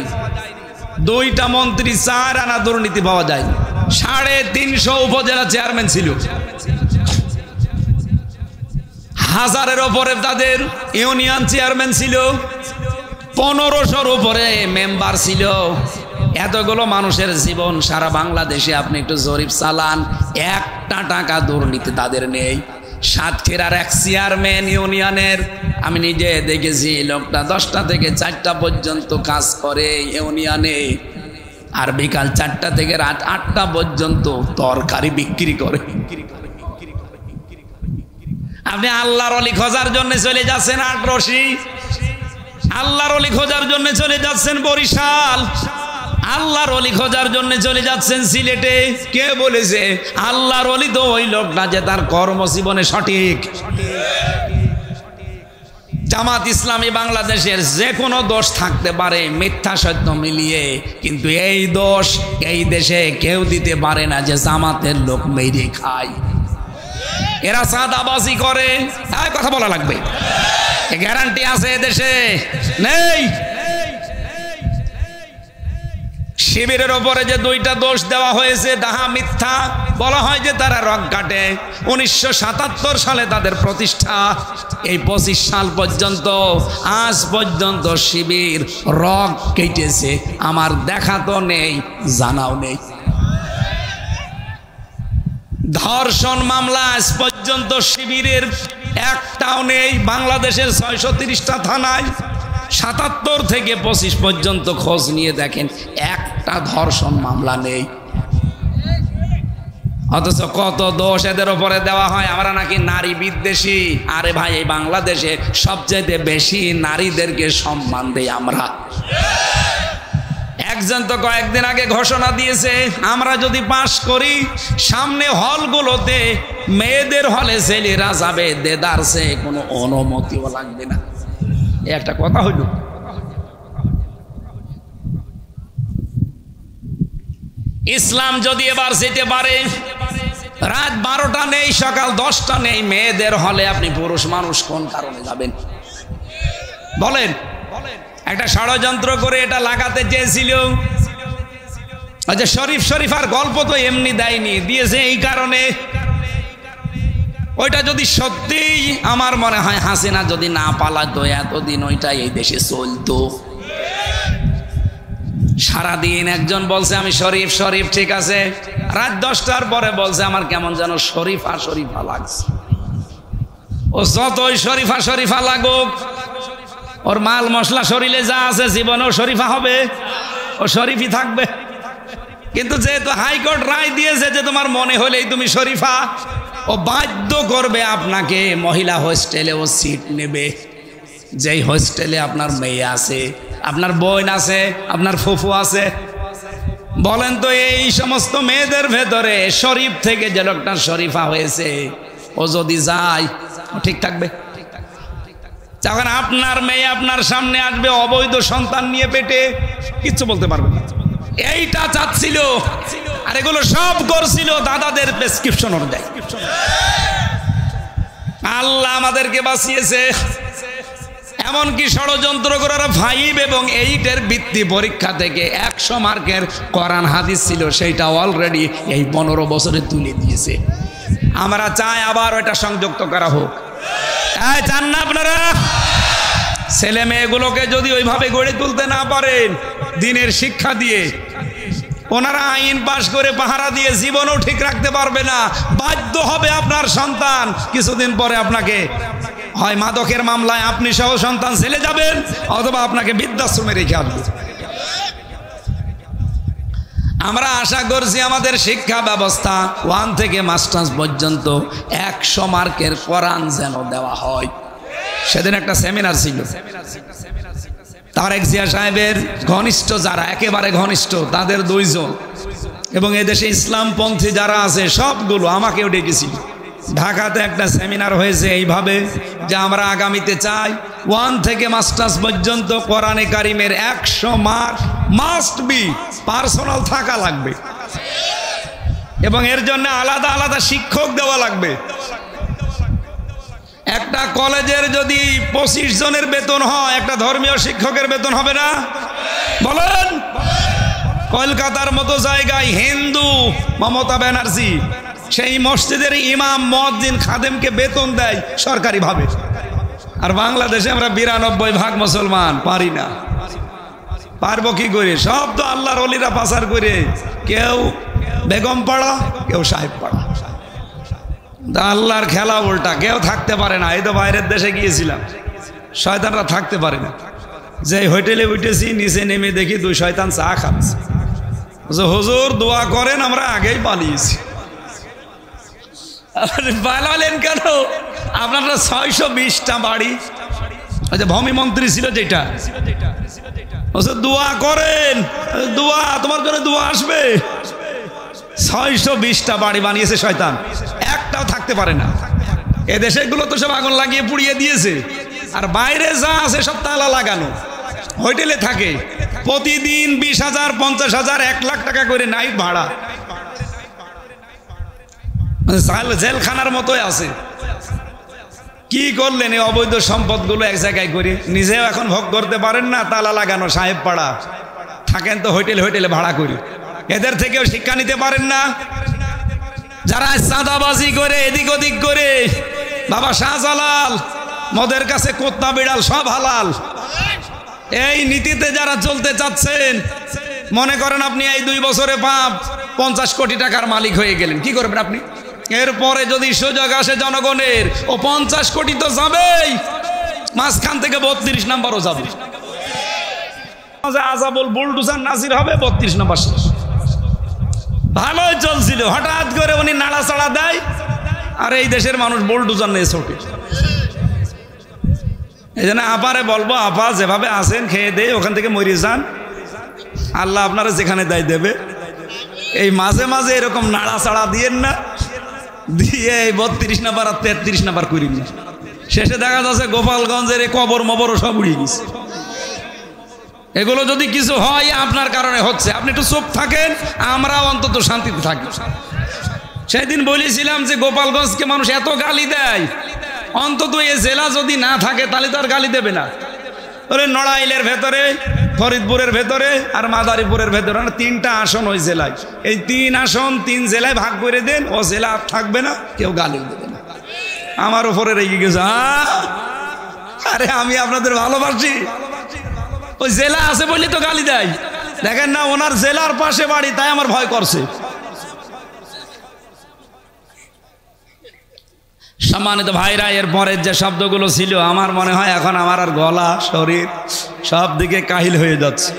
2টা মন্ত্রী, 4 আনা দুর্নীতি পাওয়া যায়নি। 350 উপজেলা চেয়ারম্যান ছিল, 1000-এর উপরে তাদের ইউনিয়ন চেয়ারম্যান ছিল, 1500-র উপরে মেম্বার ছিল। এতগুলো মানুষের জীবন সারা বাংলাদেশে আপনি একটু জরিপ চালান, 1 টাকা দুর্নীতি তাদের নেই। সাতক্ষীরার এক চেয়ারম্যান ইউনিয়নের, আমি নিজে দেখেছি, লোকটা 10টা থেকে 4টা পর্যন্ত কাজ করে ইউনিয়নে, আর বিকাল 4টা থেকে রাত 8টা পর্যন্ত তরকারি বিক্রি করে। আপনি আল্লাহর ওলি খোঁজার জন্য চলে যাচ্ছেন আটরশি, আল্লাহর ওলি খোঁজার জন্য চলে যাচ্ছেন বরিশাল, আল্লাহর ওলি খোঁজার জন্য চলে যাচ্ছেন সিলেটে। কে বলেছে? আল্লাহর ওলি তো ওই লোকটা যে তার কর্মজীবনে সঠিক। জামাত ইসলামী বাংলাদেশের যে কোনো দোষ থাকতে পারে, মিথ্যা সত্য মিলিয়ে, কিন্তু এই দোষ এই দেশে কেউ দিতে পারে না যে জামাতের লোক মেরে খায়, এরা চাঁদাবাজি করে। কথা বলা লাগবে, গ্যারান্টি আছে দেশে নেই। শিবিরের ওপরে যে 2টা দোষ দেওয়া হয়েছে, ডাহা মিথ্যা, বলা হয় যে তারা রগ কাটে। 1977 সালে তাদের প্রতিষ্ঠা, এই 25 সাল পর্যন্ত, আজ পর্যন্ত শিবির রগ কেটেছে। আমার দেখা তো নেই, জানাও নেই। ধর্ষণ মামলা আজ পর্যন্ত শিবিরের একটাও নেই। বাংলাদেশের 630টা থানায় 77 থেকে 25 পর্যন্ত খোঁজ নিয়ে দেখেন, একটা ধর্ষণ মামলা নেই। অথচ কত দোষ এদের ওপরে দেওয়া হয়, আমরা নাকি নারী বিদ্বেষী। আরে ভাই, এই বাংলাদেশে সবচেয়ে বেশি নারীদেরকে সম্মান দেই আমরা। একজন তো কয়েকদিন আগে ঘোষণা দিয়েছে, আমরা যদি পাশ করি, সামনে হলগুলোতে মেয়েদের হলে ছেলেরা যাবে, দেদারসে কোনো অনুমতিও লাগবে না। একটা কথা হইল। ইসলাম যদি এবার যেতে পারে, রাত 12টা নেই, সকাল 10টা নেই, মেয়েদের হলে আপনি পুরুষ মানুষ কোন কারণে যাবেন বলেন? একটা ষড়যন্ত্র করে এটা লাগাতে চেয়েছিল। আচ্ছা, শরীফার গল্প তো এমনি দেয়নি, দিয়েছে এই কারণে। ওইটা যদি সত্যি, আমার মনে হয় হাসিনা যদি না পালাতো এতদিন ওইটা এই দেশে চলতো। সারাদিন একজন বলছে আমি শরীফ, ঠিক আছে, রাত 10টার পরে বলছে আমার কেমন যেন শরীফা লাগছে। ও যতই শরীফা লাগুক, ওর মাল মশলা শরীরে যা আছে জীবনেও শরীফা হবে, ও শরীফই থাকবে। কিন্তু যেহেতু হাইকোর্ট রায় দিয়েছে যে তোমার মনে হলেই তুমি শরীফা, ও বাধ্য করবে আপনাকে মহিলা হোস্টেলে ও সিট নেবে। যেই হোস্টেলে আপনার মেয়ে আছে, আপনার বোন আছে, আপনার ফুফু আছে। বলেন তো, এই সমস্ত মেয়েদের ভেতরে শরীফ থেকে যে লোকটা শরীফা হয়েছে, ও যদি যায় ঠিক থাকবে? যখন আপনার মেয়ে আপনার সামনে আসবে অবৈধ সন্তান নিয়ে পেটে, কিচ্ছু বলতে পারবে না। এইটা চাচ্ছিল, আর এগুলো সব করছিল দাদাদের প্রেসক্রিপশন অনুযায়ী। আল্লাহ আমাদেরকে বাঁচিয়েছে। এমনকি ষড়যন্ত্র করার 5 এবং 8-এর বৃত্তি পরীক্ষা থেকে 100 মার্কের কোরআন হাদিস ছিল, সেইটা অলরেডি এই 15 বছরে তুলে দিয়েছে। আমরা চাই আবার ওটা সংযুক্ত করা হোক। চান না আপনারা? ছেলে মেয়েগুলোকে যদি ওইভাবে গড়ে তুলতে না পারেন দিনের শিক্ষা দিয়ে, ওনারা আইন পাশ করে পাহারা দিয়ে জীবনও ঠিক রাখতে পারবে না। বাধ্য হবে আপনার সন্তান কিছুদিন পরে আপনাকে হয় মাদকের মামলায় আপনি সহ সন্তান ছেলে যাবেন, অথবা আপনাকে বৃদ্ধাশ্রমে রেখে আসবে। আমরা আশা করছি আমাদের শিক্ষা ব্যবস্থা 1 থেকে মাস্টার্স পর্যন্ত 100 মার্কের কোরআন যেন দেওয়া হয়। সেদিন একটা সেমিনার ছিল, তারেক জিয়া সাহেবের ঘনিষ্ঠ যারা, একেবারে ঘনিষ্ঠ, তাদের 2 জন, এবং এদেশে ইসলামপন্থী যারা আছে সবগুলো আমাকেও ডেকেছিল। ঢাকাতে একটা সেমিনার হয়েছে এইভাবে যে আমরা আগামীতে চাই 1 থেকে মাস্টার্স পর্যন্ত কোরআনে কারিমের 100 মার্ক মাস্ট বি পার্সোনাল থাকা লাগবে, এবং এর জন্য আলাদা আলাদা শিক্ষক দেওয়া লাগবে। একটা কলেজের যদি 25 জনের বেতন হয়, একটা ধর্মীয় শিক্ষকের বেতন হবে না? বলেন। কলকাতার মতো জায়গায় হিন্দু মমতা ব্যানার্জি সেই মসজিদের ইমাম, মুয়াজ্জিন, খাদেমকে বেতন দেয় সরকারিভাবে। আর বাংলাদেশে আমরা 92% মুসলমান, পারি না। পারবো কি করে? সব তো আল্লাহর ওলিরা পাচার করে, কেউ বেগম পাড়া, কেউ সাহেব পাড়া। আল্লাহর খেলা উল্টা, কেউ থাকতে পারে না। এই তো বাইরের দেশে গিয়েছিলাম, শয়তানরা থাকতে পারে না। যে হোটেলে উঠেছি, নিচে নেমে দেখি 2 শয়তান চা খাচ্ছে। হুজুর দোয়া করেন, আমরা আগেই পালিয়েছি। পালালেন কেন? আপনারা 620টা বাড়ি, আচ্ছা ভূমি মন্ত্রী ছিল যেটা, দোয়া করেন, দোয়া তোমার জন্য দোয়া আসবে। 620টা বাড়ি বানিয়েছে শয়তান, একটাও থাকতে পারে না। এ দেশেগুলো তো সব আগুন লাগিয়ে পুড়িয়ে দিয়েছে, আর বাইরে যা আছে সব তালা লাগানো। হোটেলে থাকে, প্রতিদিন 20,000, 50,000, 1 লাখ টাকা করে নাইট ভাড়া। জেলখানার মতোই আছে। কি করলেন এই অবৈধ সম্পদগুলো এক জায়গায় করে? নিজেও এখন ভোগ করতে পারেন না, তালা লাগানো সাহেব পাড়া থাকেন তো হোটেলে ভাড়া করে। এদের থেকেও শিক্ষা নিতে পারেন না? যারা চাঁদাবাজি করে, এদিক ওদিক করে, বাবা শাহজালাল, মদের কাছে কুত্তা বিড়াল সব হালাল, এই নীতিতে যারা চলতে চাচ্ছেন, মনে করেন আপনি এই 2 বছরে 50 কোটি টাকার মালিক হয়ে গেলেন, কি করবেন আপনি? এরপরে যদি সুযোগ আসে জনগণের, ও 50 কোটি তো যাবেই, মাঝখান থেকে 32 নম্বরও যাবে। আজাবুল বুলডুজার নাজির হবে, 32 নম্বর শেষ। ভালোই চলছিল, হঠাৎ করে উনি নাড়াচাড়া দেয়, আর এই দেশের মানুষ বুলডুজার নিয়ে ছোটে। এই জন্য আপারে বলবো, আপা যেভাবে আছেন খেয়ে দিয়ে ওখান থেকে মরে যান, আল্লাহ আপনারা যেখানে দেয় দেবে। এই মাঝে মাঝে এরকম নাড়াচাড়া দিয়েন না, দিয়ে 32 নাম্বার আর 33 নাম্বার করিন না। শেষে দেখা যাচ্ছে গোপালগঞ্জের এই কবর মবরও সব উড়িয়ে গেছে। এগুলো যদি কিছু হয় আপনার কারণে হচ্ছে, আপনি একটু চুপ থাকেন, আমরাও অন্তত শান্তিতে থাকি। সেদিন বলেছিলাম যে গোপালগঞ্জকে মানুষ এত গালি দেয়, অন্তত এই জেলা যদি না থাকে তাহলে তো আর গালি দেবে না। ওরে নড়াইলের ভেতরে, ফরিদপুরের ভেতরে আর মাদারীপুরের ভেতরে 3টা আসন ওই জেলায়। এই 3 আসন 3 জেলায় ভাগ করে দেন, ও জেলা আর থাকবে না, কেউ গালি দেবে না। আমার উপরে রেগে গেছে, আরে আমি আপনাদের ভালোবাসি, ওই জেলা আছে বলে তো গালি দেয়। দেখেন না, ওনার জেলার পাশে বাড়ি, তাই আমার ভয় করছে। সম্মানিত ভাইরা, এর পরের যে শব্দগুলো ছিল, আমার মনে হয় এখন আমার আর গলা, শরীর সব দিকে কাহিল হয়ে যাচ্ছে,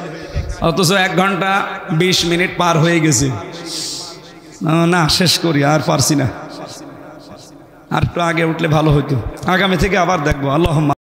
অথচ 1 ঘন্টা 20 মিনিট পার হয়ে গেছে। না, শেষ করি, আর পারছি না। আর একটু আগে উঠলে ভালো হতো। আগামী থেকে আবার দেখবো। আল্লাহুম্মা